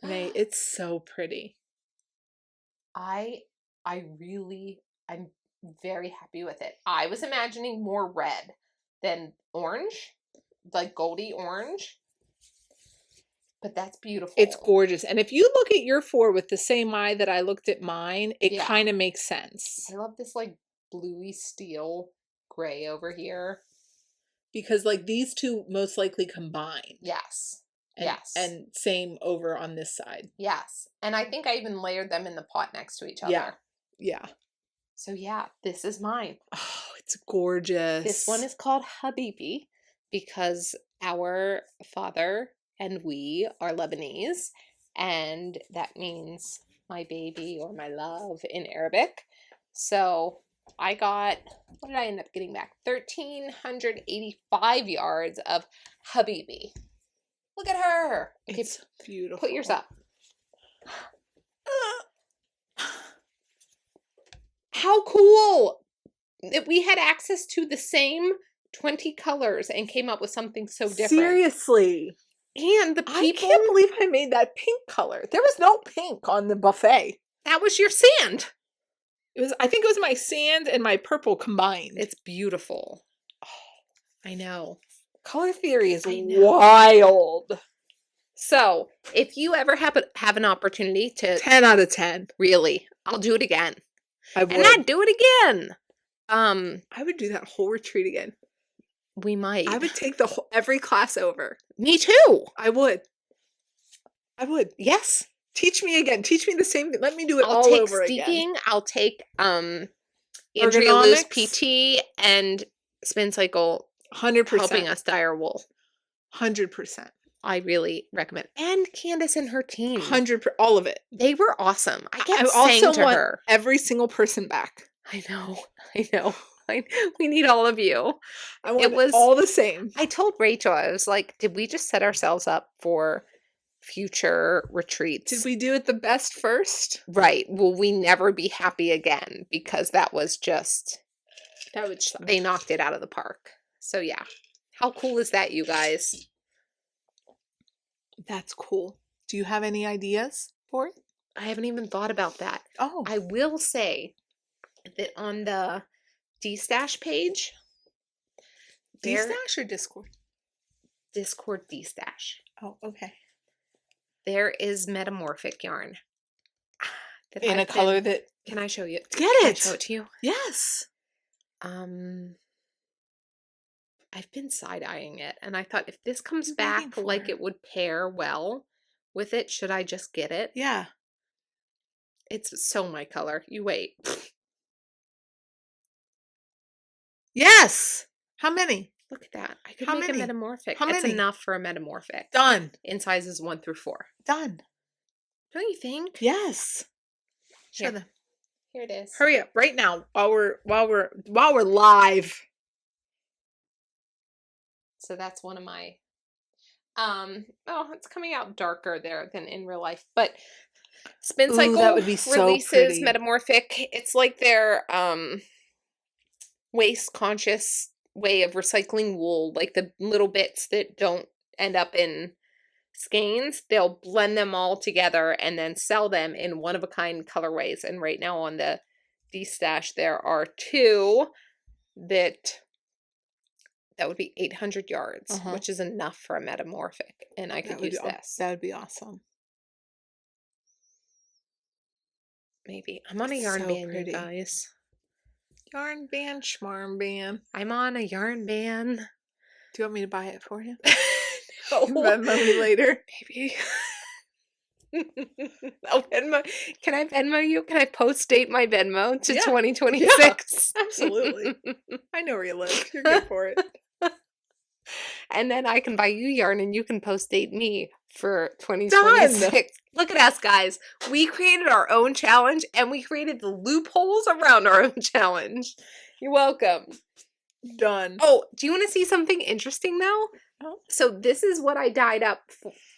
Renee, it's so pretty. I'm very happy with it. I was imagining more red than orange, like goldy orange. But that's beautiful. It's gorgeous. And if you look at your 4 with the same eye that I looked at mine, it kind of makes sense. I love this like bluey steel gray over here. Because like these two most likely combine. Yes. Yes. And same over on this side. Yes. And I think I even layered them in the pot next to each other. Yeah. Yeah. So yeah, this is mine. Oh, it's gorgeous. This one is called Habibi because our father and we are Lebanese, and that means my baby or my love in Arabic. So I got, what did I end up getting back? 1,385 yards of Habibi. Look at her. Okay, it's beautiful. Put yours up. How cool that we had access to the same 20 colors and came up with something so different. Seriously. And the people... I can't believe I made that pink color. There was no pink on the buffet. That was your sand. I think it was my sand and my purple combined. It's beautiful. Oh, I know. Color theory is wild. So, if you ever have an opportunity to... 10 out of 10. Really. I'll do it again. I would. And I'd do it again. I would do that whole retreat again. We might. I would take every class over. Me too. I would. Yes. Teach me again. Teach me the same thing. Let me do it all over again. I'll take Andrea Mowry's Petite and Spincycle 100% helping us dye our wool. 100%. I really recommend. And Candace and her team. 100%, all of it. They were awesome. I I kept also saying to want her. every single person back. I know. We need all of you. I want it all the same. I told Rachel, I was like, did we just set ourselves up for future retreats? Did we do it the best first? Right. Will we never be happy again? Because that was just, That would suck. they knocked it out of the park. So yeah. How cool is that, you guys? That's cool. Do you have any ideas for it? I haven't even thought about that. Oh. I will say that on the D-Stash page. D-Stash or Discord? Discord D-Stash. Oh, okay. There is metamorphic yarn. In a color that... Can I show you? Get Can it! I show it to you? Yes. I've been side-eyeing it, and I thought if this comes I'm back waiting for like it. it would pair well with it, should I just get it? Yeah. It's so my color. You wait. Yes! How many? Look at that. I could How make many? a metamorphic. How It's many? enough for a metamorphic. Done. In sizes 1 through 4. Done. Don't you think? Yes. Show Here. them. Here it is. Hurry up right now while we're live. So that's one of my it's coming out darker there than in real life. But Spincycle that would be so releases pretty. metamorphic. It's like their waste conscious way of recycling wool, like the little bits that don't end up in skeins. They'll blend them all together and then sell them in one of a kind colorways. And right now on the D-Stash there are 2 that would be 800 yards, which is enough for a metamorphic. And I could use this. That would be awesome. Maybe. I'm on a yarn So ban, pretty. you guys. Yarn ban, schmarm ban. I'm on a yarn ban. Do you want me to buy it for you? No. Venmo me later. Maybe. I'll Venmo. Can I Venmo you? Can I post date my Venmo to 2026? Yeah, absolutely. I know where you live. You're good for it. And then I can buy you yarn and you can post date me for 2026. Done. Look at us, guys. We created our own challenge and we created the loopholes around our own challenge. You're welcome. Done. Oh, do you want to see something interesting though? Oh. So this is what I dyed up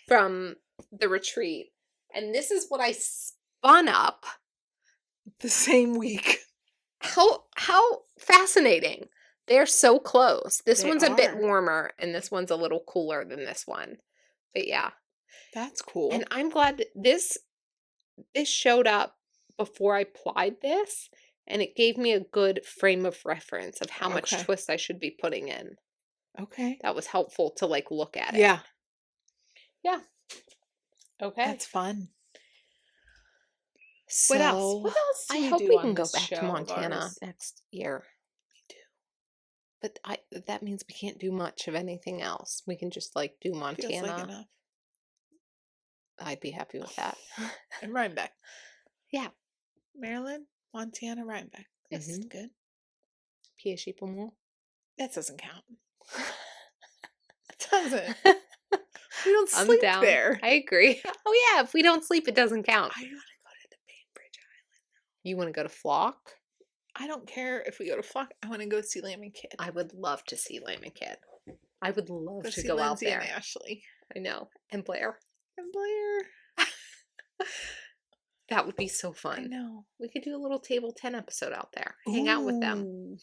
from the retreat. And this is what I spun up The same week. How fascinating. They're so close. This They one's a bit are. warmer and this one's a little cooler than this one. But yeah. That's cool. And I'm glad that this showed up before I plied this, and it gave me a good frame of reference of how much Okay. twist I should be putting in. Okay. That was helpful to like look at it. Yeah. Yeah. Okay. That's fun. So, What else? What else do I we hope do we on can go this back show to of Montana ours? next year. We do. But that means we can't do much of anything else. We can just like do Montana. Feels like enough. I'd be happy with that. And Rhinebeck. Yeah. Maryland, Montana, Rhinebeck. This is good. Pied-Chipomont. That doesn't count. It doesn't. We don't I'm sleep down. there. I agree. Oh yeah, if we don't sleep, it doesn't count. I want to go to the Bainbridge Island. You want to go to Flock? I don't care if we go to Flock. I want to go see Lamb and Kid. I would love to see Lamb and Kid. I would love to see go out Lindsay there. and Ashley. I know. And Blair. And Blair. That would be so I fun. know. We could do a little Table 10 episode out there. Hang out with them. Ooh.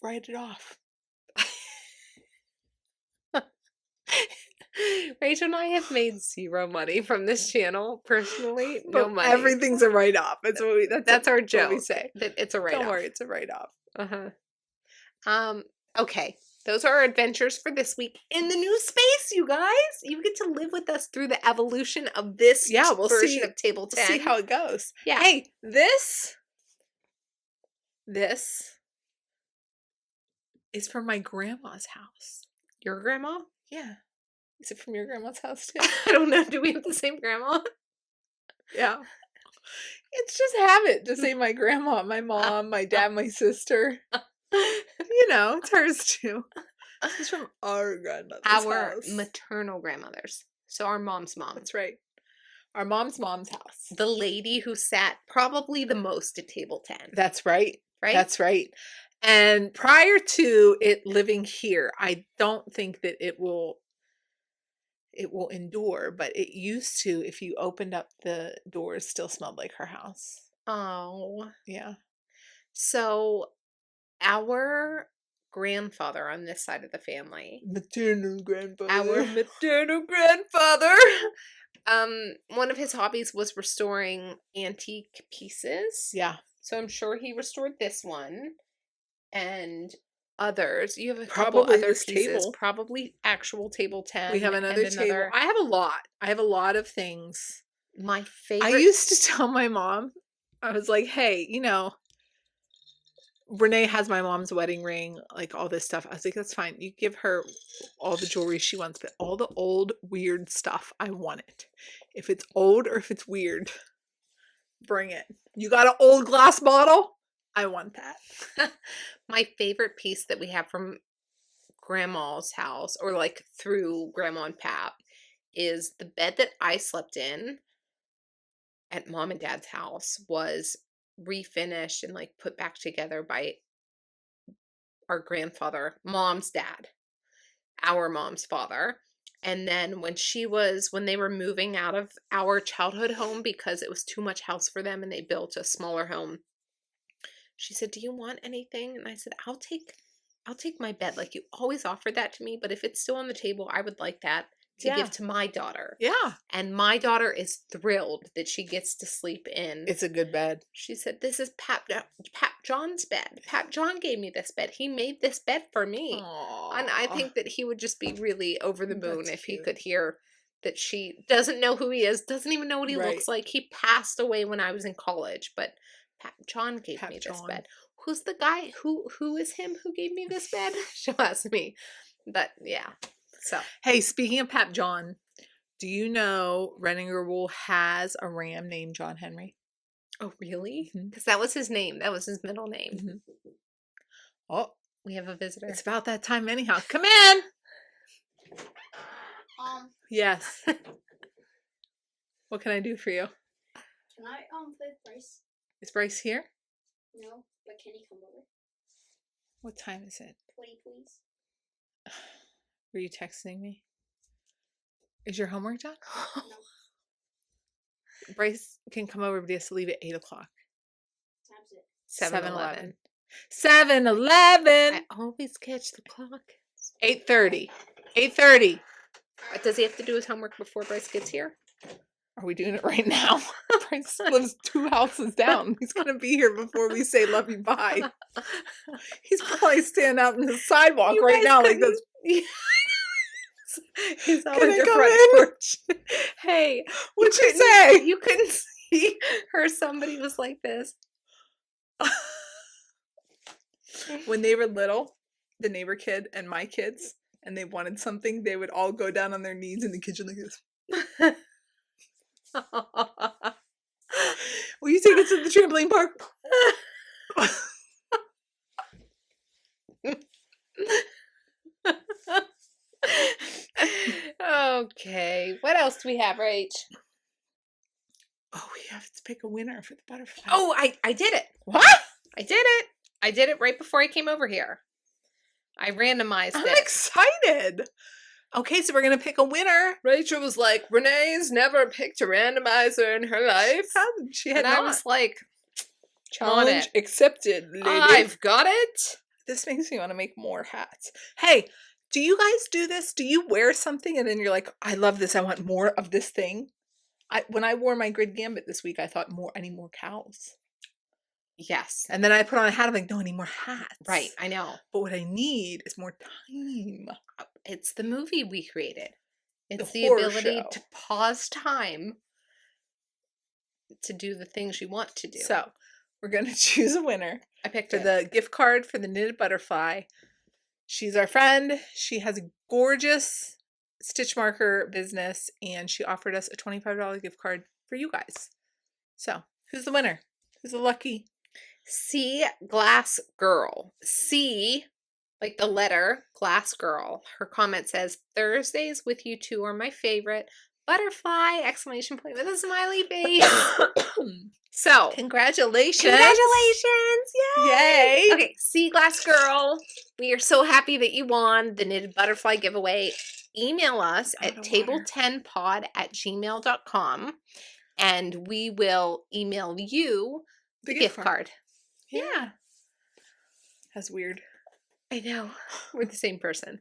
Write it off. Rachel and I have made 0 money from this channel, personally. No But money. everything's a write-off. That's our what joke. we say. That it's a write-off. Don't worry, it's a write-off. Okay. Those are our adventures for this week in the new space, you guys. You get to live with us through the evolution of this We'll version see. of Table 10. We'll see how it goes. Yeah. Hey, this is from my grandma's house. Your grandma? Yeah. Is it from your grandma's house too? I don't know. Do we have the same grandma? Yeah. It's just habit to say my grandma, my mom, my dad, my sister. You know, it's hers too. This is from our grandmother's Our house. maternal grandmothers. So our mom's mom. That's right. Our mom's house. The lady who sat probably the most at table 10. That's right. Right? That's right. And prior to it living here, I don't think that it will endure, but it used to, if you opened up the doors, still smelled like her house. Oh. Yeah. So our grandfather on this side of the family. Maternal grandfather. Our maternal grandfather. One of his hobbies was restoring antique pieces. Yeah. So I'm sure he restored this one and others. You have a Probably couple other this pieces. table. Probably actual table 10. We have another table. I have a lot. I have a lot of things. My favorite. I used to tell my mom, I was like, hey, Renee has my mom's wedding ring, like all this stuff. I was like, that's fine. You give her all the jewelry she wants, but all the old weird stuff, I want it. If it's old or if it's weird, bring it. You got an old glass bottle? I want that. My favorite piece that we have from grandma's house, or like through grandma and pap, is the bed that I slept in at mom and dad's house was refinished and like put back together by our grandfather, mom's dad, our mom's father. And then when they were moving out of our childhood home because it was too much house for them and they built a smaller home, she said, do you want anything? And I said, I'll take my bed. Like, you always offered that to me, but if it's still on the table, I would like that to give to my daughter. Yeah. And my daughter is thrilled that she gets to sleep in. It's a good bed. She said, this is Pap John's bed. Pap John gave me this bed. He made this bed for me. Aww. And I think that he would just be really over the moon if he cute. could hear that she doesn't know who he is, doesn't even know what he looks like. He passed away when I was in college, but Pap John gave me this bed. Who's the guy? Who is him who gave me this bed? She'll ask me. But yeah. So, hey, speaking of Pap John, do you know Renninger has a ram named John Henry? Oh, really? Because that was his name. That was his middle name. Mm-hmm. Oh, we have a visitor. It's about that time anyhow. Come in. Yes. What can I do for you? Can I play with Bryce? Is Bryce here? No, but can he come over? What time is it? 20, please. Were you texting me? Is your homework done? No. Bryce can come over, but he has to leave at 8 o'clock. Time's it? 7-Eleven. 7-Eleven. I always catch the clock. 8:30. 8:30. Does he have to do his homework before Bryce gets here? Are we doing it right now? Bryce lives 2 houses down. He's going to be here before we say love you, bye. He's probably standing out in the sidewalk right now like this. He's on Can I the come front in? porch. Hey, What'd you say? You couldn't see her. Somebody was like this. When they were little, the neighbor kid and my kids, and they wanted something, they would all go down on their knees in the kitchen like this. Will you take us to the trampoline park? Okay. What else do we have, Rach? Oh, we have to pick a winner for the butterfly. Oh, I did it. What? I did it. I did it right before I came over here. I randomized I'm it. excited. Okay, so we're going to pick a winner. Rachel was like, Renee's never picked a randomizer in her life. She had And I not. was like, Challenge accepted, lady. I've got it. This makes me want to make more hats. Hey, do you guys do this? Do you wear something and then you're like, I love this. I want more of this thing? When I wore my Grid Gambit this week, I thought I need more cows. Yes. And then I put on a hat. I'm like, no, I need more hats. Right, I know. But what I need is more time. It's the movie we created. It's the horror ability show. to pause time to do the things you want to do. So we're going to choose a winner. I picked for it. the gift card for the Knitted Butterfly. She's our friend. She has a gorgeous stitch marker business, and she offered us a $25 gift card for you guys. So, who's the winner? Who's the lucky? Sea Glass Girl. C like the letter, Glass Girl. Her comment says, Thursdays with you two are my favorite. Butterfly! Exclamation point with a smiley face. So, Congratulations. congratulations! Yay. Okay, Sea Glass Girl, we are so happy that you won the Knitted Butterfly giveaway. Email us at tabletenpod@gmail.com and we will email you the gift card. Yeah. That's weird. I know. We're the same person.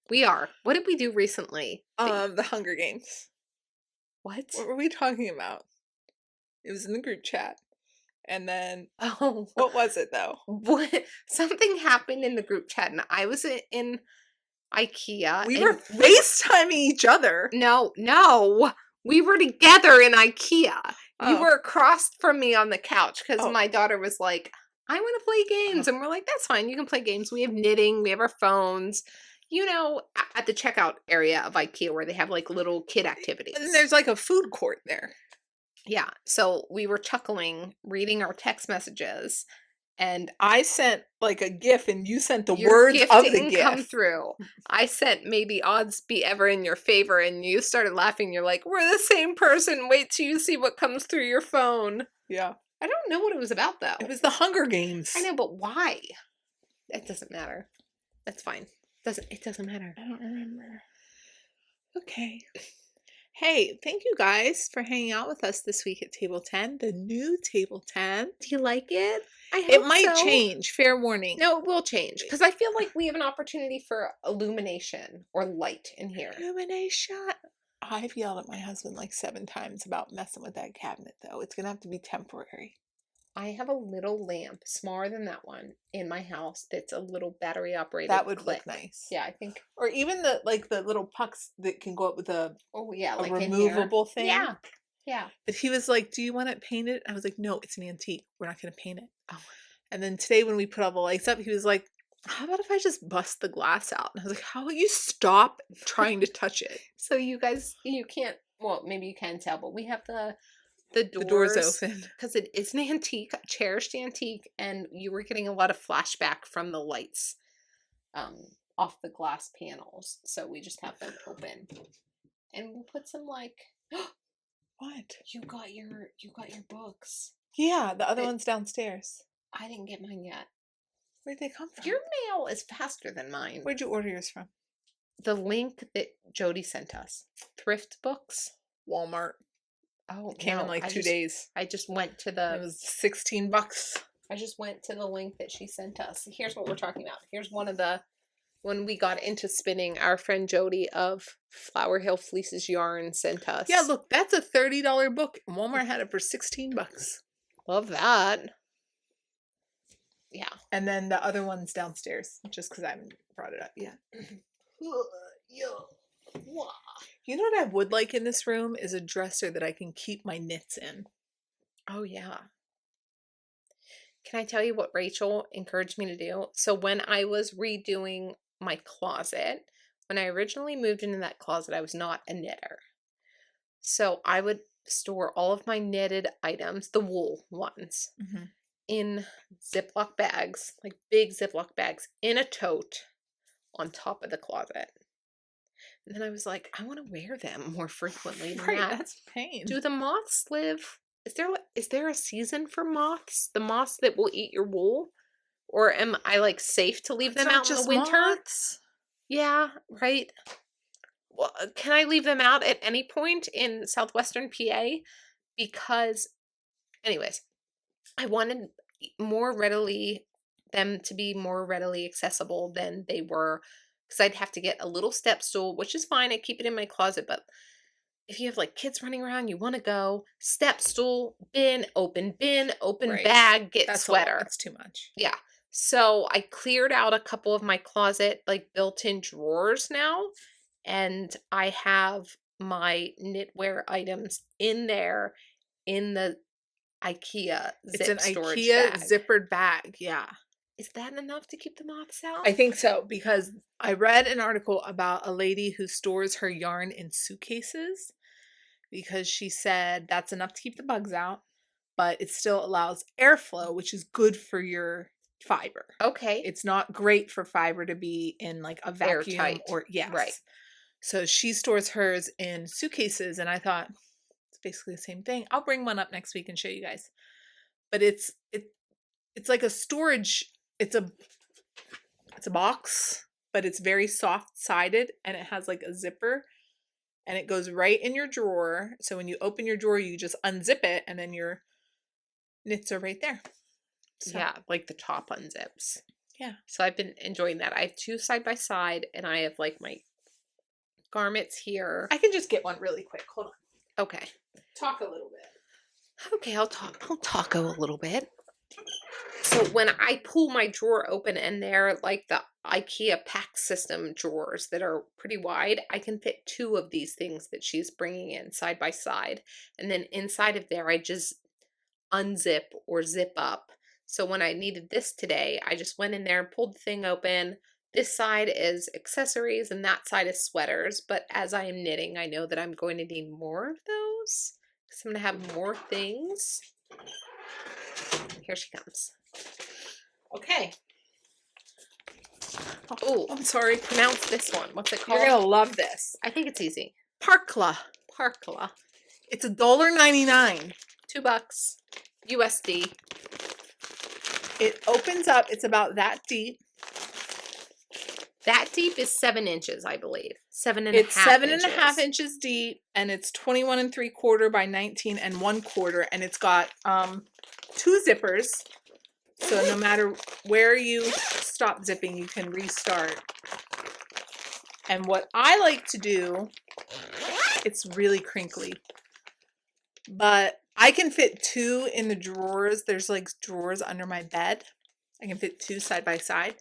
We are. What did we do recently? The Hunger Games. What? What were we talking about? It was in the group chat. And then, Oh, what was it though? what? Something happened in the group chat, and I was in IKEA. We and were FaceTiming each other. No, we were together in IKEA. You Oh. were across from me on the couch because Oh. my daughter was like, I want to play games. And we're like, that's fine. You can play games. We have knitting. We have our phones. You know, at the checkout area of IKEA where they have like little kid activities. And there's like a food court there. Yeah. So we were chuckling, reading our text messages. And I sent like a GIF and you sent the your words gift of the didn't GIF. come through. I sent maybe odds be ever in your favor, and you started laughing. You're like, we're the same person. Wait till you see what comes through your phone. Yeah. I don't know what it was about though. It was the Hunger Games. I know, but why? It doesn't matter. That's fine. It doesn't matter. I don't remember. Okay. Hey, thank you guys for hanging out with us this week at Table 10, the new Table 10. Do you like it? I hope It might so. change. Fair warning. No, it will change because I feel like we have an opportunity for illumination or light in here. Illumination. I've yelled at my husband like 7 times about messing with that cabinet, though. It's going to have to be temporary. I have a little lamp, smaller than that one, in my house that's a little battery operated. That would click. look nice. Yeah, I think. Or even the little pucks that can go up with a Like removable thing. Yeah. Yeah. But he was like, "Do you want it painted?" I was like, "No, it's an antique. We're not going to paint it." Oh. And then today when we put all the lights up, he was like, "How about if I just bust the glass out?" And I was like, "How about you stop trying to touch it?" So you guys, you can't. Well, maybe you can tell, but we have the doors open because it is an antique, a cherished antique, and you were getting a lot of flashback from the lights, off the glass panels. So we just have them open, and we'll put some like. What? You got your books. Yeah, the other one's downstairs. I didn't get mine yet. Where'd they come from? Your mail is faster than mine. Where'd you order yours from? The link that Jody sent us. Thrift books. Walmart. Oh, Came in like 2 days. I just went to It the. was $16. I just went to the link that she sent us. Here's what we're talking about. Here's one of the. When we got into spinning, our friend Jody of Flower Hill Fleeces Yarn sent us. Yeah, look, that's a $30 book. And Walmart had it for $16. Love that. Yeah. And then the other one's downstairs, just because I haven't brought it up yet. You know what I would like in this room is a dresser that I can keep my knits in. Oh, yeah. Can I tell you what Rachel encouraged me to do? So when I was redoing my closet, when I originally moved into that closet, I was not a knitter. So I would store all of my knitted items, the wool ones, in Ziploc bags, like big Ziploc bags, in a tote on top of the closet. And then I was like, I want to wear them more frequently than that. That's pain. Do the moths live? Is there a season for moths? The moths that will eat your wool? Or am I like safe to leave them out in the winter? Moths. Yeah, right. Well, can I leave them out at any point in southwestern PA? Because, anyways, I wanted them to be more readily accessible than they were, because I'd have to get a little step stool, which is fine. I keep it in my closet, but if you have like kids running around, you want to go step stool, bin, open Right. bag, get That's sweater. That's too much. Yeah. So I cleared out a couple of my closet, like built-in drawers now, and I have my knitwear items in there in the IKEA It's zip an storage IKEA bag. zippered bag. Yeah. Is that enough to keep the moths out? I think so, because I read an article about a lady who stores her yarn in suitcases because she said that's enough to keep the bugs out, but it still allows airflow, which is good for your fiber. Okay. It's not great for fiber to be in like a vacuum Airtight. or yes. Right. So she stores hers in suitcases, and I thought it's basically the same thing. I'll bring one up next week and show you guys. But it's like a storage. It's a box, but it's very soft-sided, and it has like a zipper, and it goes right in your drawer. So when you open your drawer, you just unzip it, and then your knits are right there. So, Yeah, like the top unzips. Yeah. So I've been enjoying that. I have 2 side by side, and I have like my garments here. I can just get one really quick. Hold on. Okay. Talk a little bit. Okay, I'll taco a little bit. So when I pull my drawer open, and they're like the IKEA pack system drawers that are pretty wide, I can fit 2 of these things that she's bringing in side by side. And then inside of there, I just unzip or zip up. So when I needed this today, I just went in there and pulled the thing open. This side is accessories and that side is sweaters. But as I am knitting, I know that I'm going to need more of those because I'm going to have more things. Here she comes. Okay. Oh, I'm sorry. pronounce this one. What's it called? You're gonna love this. I think it's easy. Parkla. Parkla. It's $1.99. $2 USD. It opens up. It's about that deep. That deep is 7 inches, I believe. 7.5 It's 7.5 inches. inches deep, and it's 21 3/4 by 19 1/4, and it's got 2 zippers. So no matter where you stop zipping, you can restart. And what I like to do, it's really crinkly, but I can fit 2 in the drawers. There's like drawers under my bed. I can fit 2 side by side.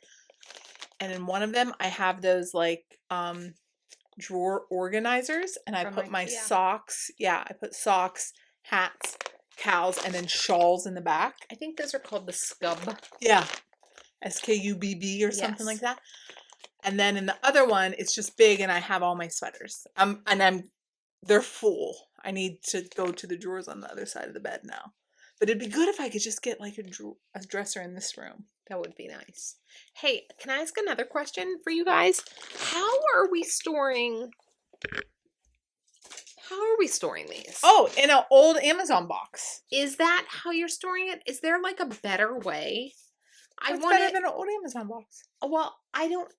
And in one of them, I have those like drawer organizers, and I From put my IKEA. socks. Yeah, I put socks, hats, cows, and then shawls in the back. I think those are called the scub. Yeah, SKUBB or something Yes. like that. And then in the other one, it's just big, and I have all my sweaters. They're full. I need to go to the drawers on the other side of the bed now. But it'd be good if I could just get like a dresser in this room. That would be nice. Hey, can I ask another question for you guys? How are we storing these? Oh, in an old Amazon box. Is that how you're storing it? Is there like a better way? What's better than an old Amazon box? Well, I don't.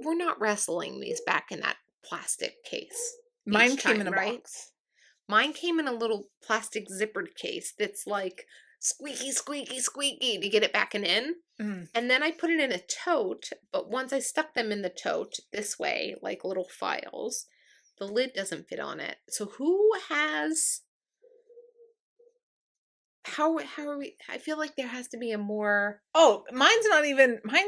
We're not wrestling these back in that plastic case. Mine each came time, in a right? box. Mine came in a little plastic zippered case that's like squeaky, squeaky, squeaky to get it back and in. Mm. And then I put it in a tote, but once I stuck them in the tote this way, like little files, the lid doesn't fit on it. So who has... How are we... I feel like there has to be a more... Oh, mine's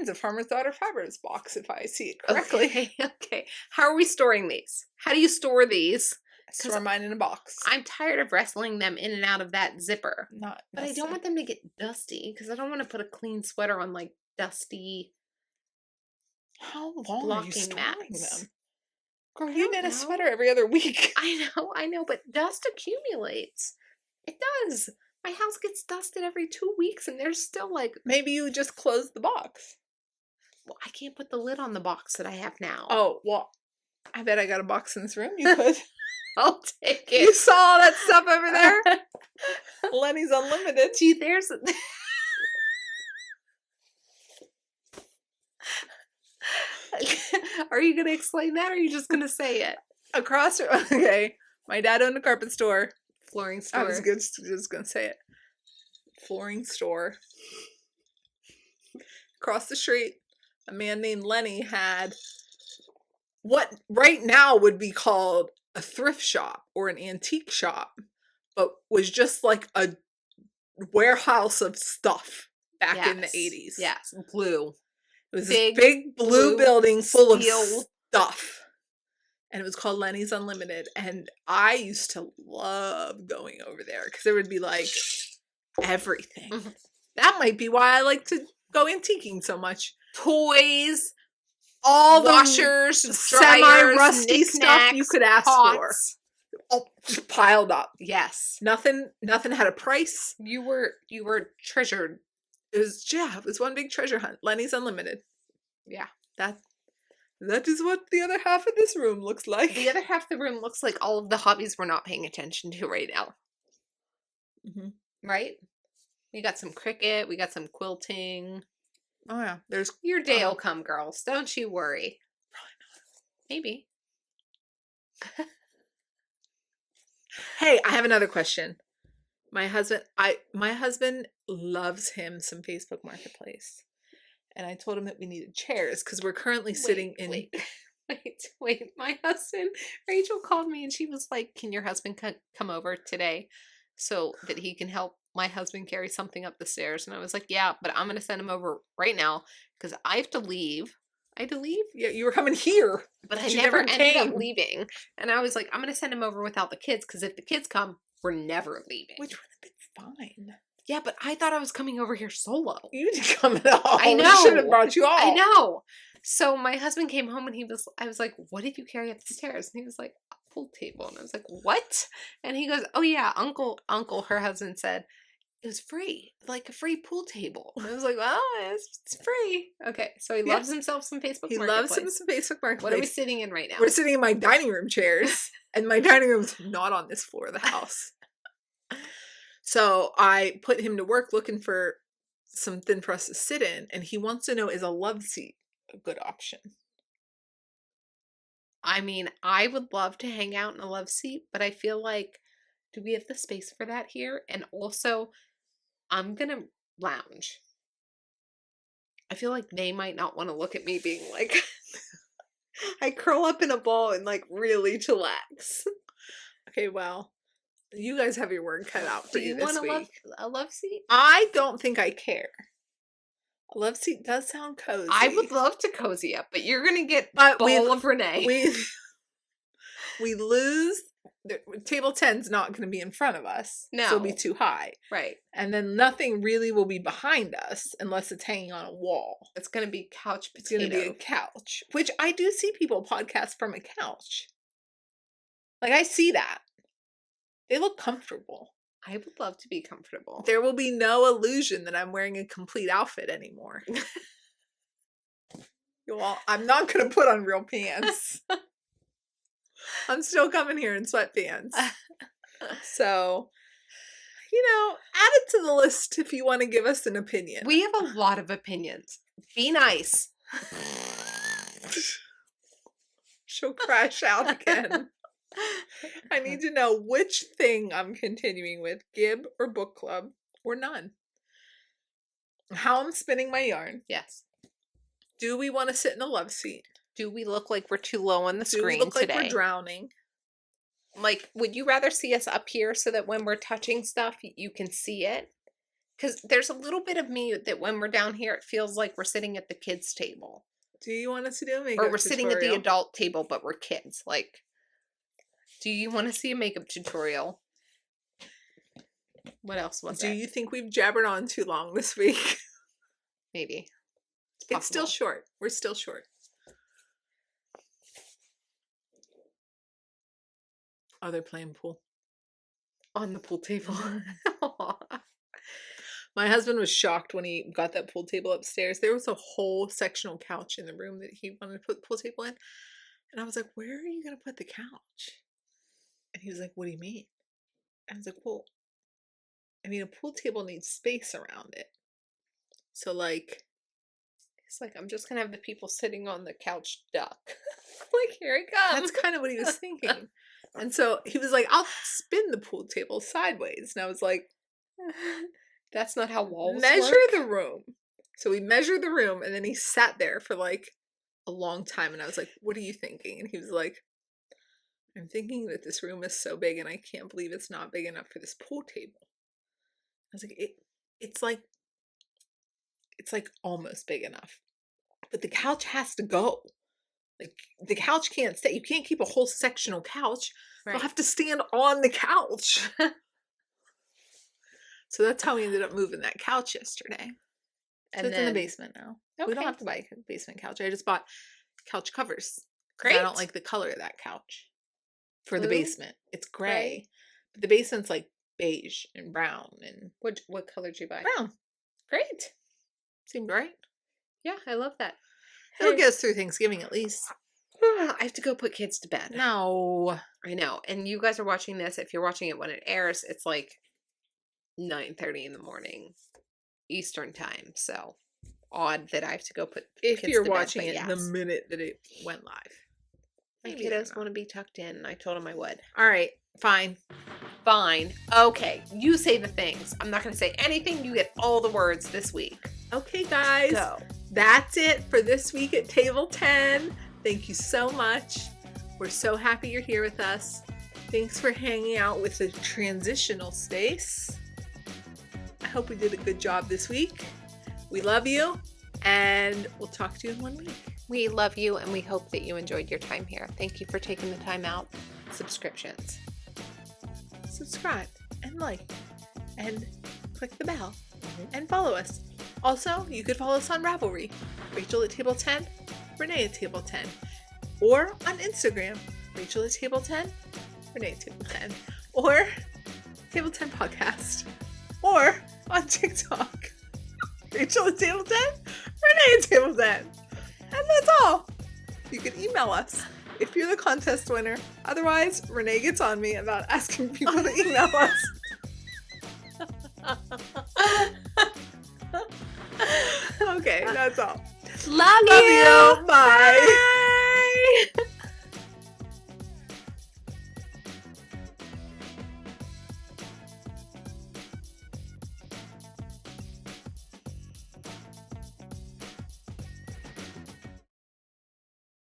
a Farmer's Daughter Fibers box, if I see it correctly. Okay. How are we storing these? How do you store these? Store mine in a box. I'm tired of wrestling them in and out of that zipper. Not But I don't want them to get dusty because I don't want to put a clean sweater on like dusty How long are you blocking storing mats. them? Girl, I you don't knit a know. sweater every other week. I know, but dust accumulates. It does. My house gets dusted every 2 weeks and there's still like, Maybe you just close the box. well, I can't put the lid on the box that I have now. Oh, well, I bet I got a box in this room. You could. I'll take You it. saw all that stuff over there? Lenny's Unlimited. Gee, there's... Are you going to explain that or are you just going to say it? Okay. My dad owned a carpet store. Flooring store. I was just going to say it. Flooring store. Across the street, a man named Lenny had what right now would be called a thrift shop or an antique shop, but was just like a warehouse of stuff back in the 80s. Yes, blue. It was this big blue building full steel. of stuff. And it was called Lenny's Unlimited. And I used to love going over there because there would be like everything. Mhm. That might be why I like to go antiquing so much. Toys, All washers, the dryers, semi-rusty stuff you knickknacks, could ask pots. for. Oh, just piled up. Yes. Nothing had a price. You were treasured it was one big treasure hunt. Lenny's Unlimited. Yeah. That is what the other half of this room looks like. The other half of the room looks like all of the hobbies we're not paying attention to right now. Mm-hmm. Right? We got some cricket. We got some quilting. Oh, yeah. There's Your day will come, girls. Don't you worry. Maybe. Hey, I have another question. My husband loves him some Facebook Marketplace. And I told him that we needed chairs because we're currently sitting in... Wait. My husband, Rachel called me and she was like, can your husband come over today so that he can help my husband carry something up the stairs? And I was like, yeah, but I'm going to send him over right now because I have to leave. I had to leave? Yeah, you were coming here. But I never ended up leaving. And I was like, I'm going to send him over without the kids because if the kids come, we're never leaving. Which would have been fine. Yeah, but I thought I was coming over here solo. You didn't come at all. I know. We should have brought you all. I know. So my husband came home and I was like, what did you carry up the stairs? And he was like, a pool table. And I was like, what? And he goes, oh yeah, uncle, her husband said, it was free, like a free pool table. And I was like, well, it's free. Okay, so he loves himself some Facebook Marketplace. He loves him some Facebook Marketplace. What are we sitting in right now? We're sitting in my dining room chairs, and my dining room's not on this floor of the house. So I put him to work looking for something for us to sit in, and he wants to know, is a love seat a good option? I mean, I would love to hang out in a love seat, but I feel like, do we have the space for that here? And also, I'm going to lounge. I feel like they might not want to look at me being like, I curl up in a ball and like really chillax. Okay, well, you guys have your work cut out for you this week. Do you want a love seat? I don't think I care. A love seat does sound cozy. I would love to cozy up, but you're going to get ball of Renee. We lose. Table 10's not going to be in front of us. No. So it'll be too high. Right. And then nothing really will be behind us unless it's hanging on a wall. It's going to be couch potato. It's going to be a couch. Which I do see people podcast from a couch. Like, I see that. They look comfortable. I would love to be comfortable. There will be no illusion that I'm wearing a complete outfit anymore. Well, I'm not going to put on real pants. I'm still coming here in sweatpants. So, add it to the list if you want to give us an opinion. We have a lot of opinions. Be nice. She'll crash out again. I need to know which thing I'm continuing with, Gib or book club or none. How I'm spinning my yarn. Yes. Do we want to sit in a love seat? Do we look like we're too low on the screen today? Do we look like we're drowning? Like, would you rather see us up here so that when we're touching stuff, you can see it? Because there's a little bit of me that when we're down here, it feels like we're sitting at the kids' table. Do you want us to do a makeup tutorial? Or we're sitting at the adult table, but we're kids. Like, do you want to see a makeup tutorial? What else was Do you think we've jabbered on too long this week? Maybe. It's still short. We're still short. Oh, they're playing pool. On the pool table. My husband was shocked when he got that pool table upstairs. There was a whole sectional couch in the room that he wanted to put the pool table in. And I was like, where are you going to put the couch? And he was like, what do you mean? I was like, well, I mean, a pool table needs space around it. So, like, it's like, I'm just going to have the people sitting on the couch duck. Like, here it comes. That's kind of what he was thinking. And so he was like, I'll spin the pool table sideways. And I was like, that's not how walls measure work. the room. So we measured the room, and then he sat there for like a long time. And I was like, what are you thinking? And he was like, I'm thinking that this room is so big, and I can't believe it's not big enough for this pool table. I was like, it's like almost big enough. But the couch has to go. Like, the couch can't stay. You can't keep a whole sectional couch. Right. You'll have to stand on the couch. So that's how we ended up moving that couch yesterday. And so it's in the basement now. Okay. We don't have to buy a basement couch. I just bought couch covers. Great. I don't like the color of that couch for the basement. It's gray. But the basement's like beige and brown. And what color did you buy? Brown. Great. Seemed right. Yeah, I love that. It'll get us through Thanksgiving at least. I have to go put kids to bed. No. I know. And you guys are watching this. If you're watching it when it airs, it's like 9:30 in the morning Eastern time. So odd that I have to go put If kids you're to bed, watching but it yes. the minute that it went live. My Maybe, I don't kiddos know. want to be tucked in. I told them I would. All right, fine. Fine. Okay. You say the things. I'm not going to say anything. You get all the words this week. Okay, guys. Go. That's it for this week at Table 10. Thank you so much. We're so happy you're here with us. Thanks for hanging out with the transitional space. I hope we did a good job this week. We love you, and we'll talk to you in 1 week. We love you, and we hope that you enjoyed your time here. Thank you for taking the time out. Subscriptions. Subscribe and like and click the bell and follow us. Also, you could follow us on Ravelry. Rachel at Table 10, Renee at Table 10. Or on Instagram, Rachel at Table 10, Renee at Table 10. Or Table 10 Podcast. Or on TikTok, Rachel at Table 10, Renee at Table 10. And that's all. You can email us if you're the contest winner. Otherwise, Renee gets on me about asking people to email us. Okay, that's all. Love Love you. Bye.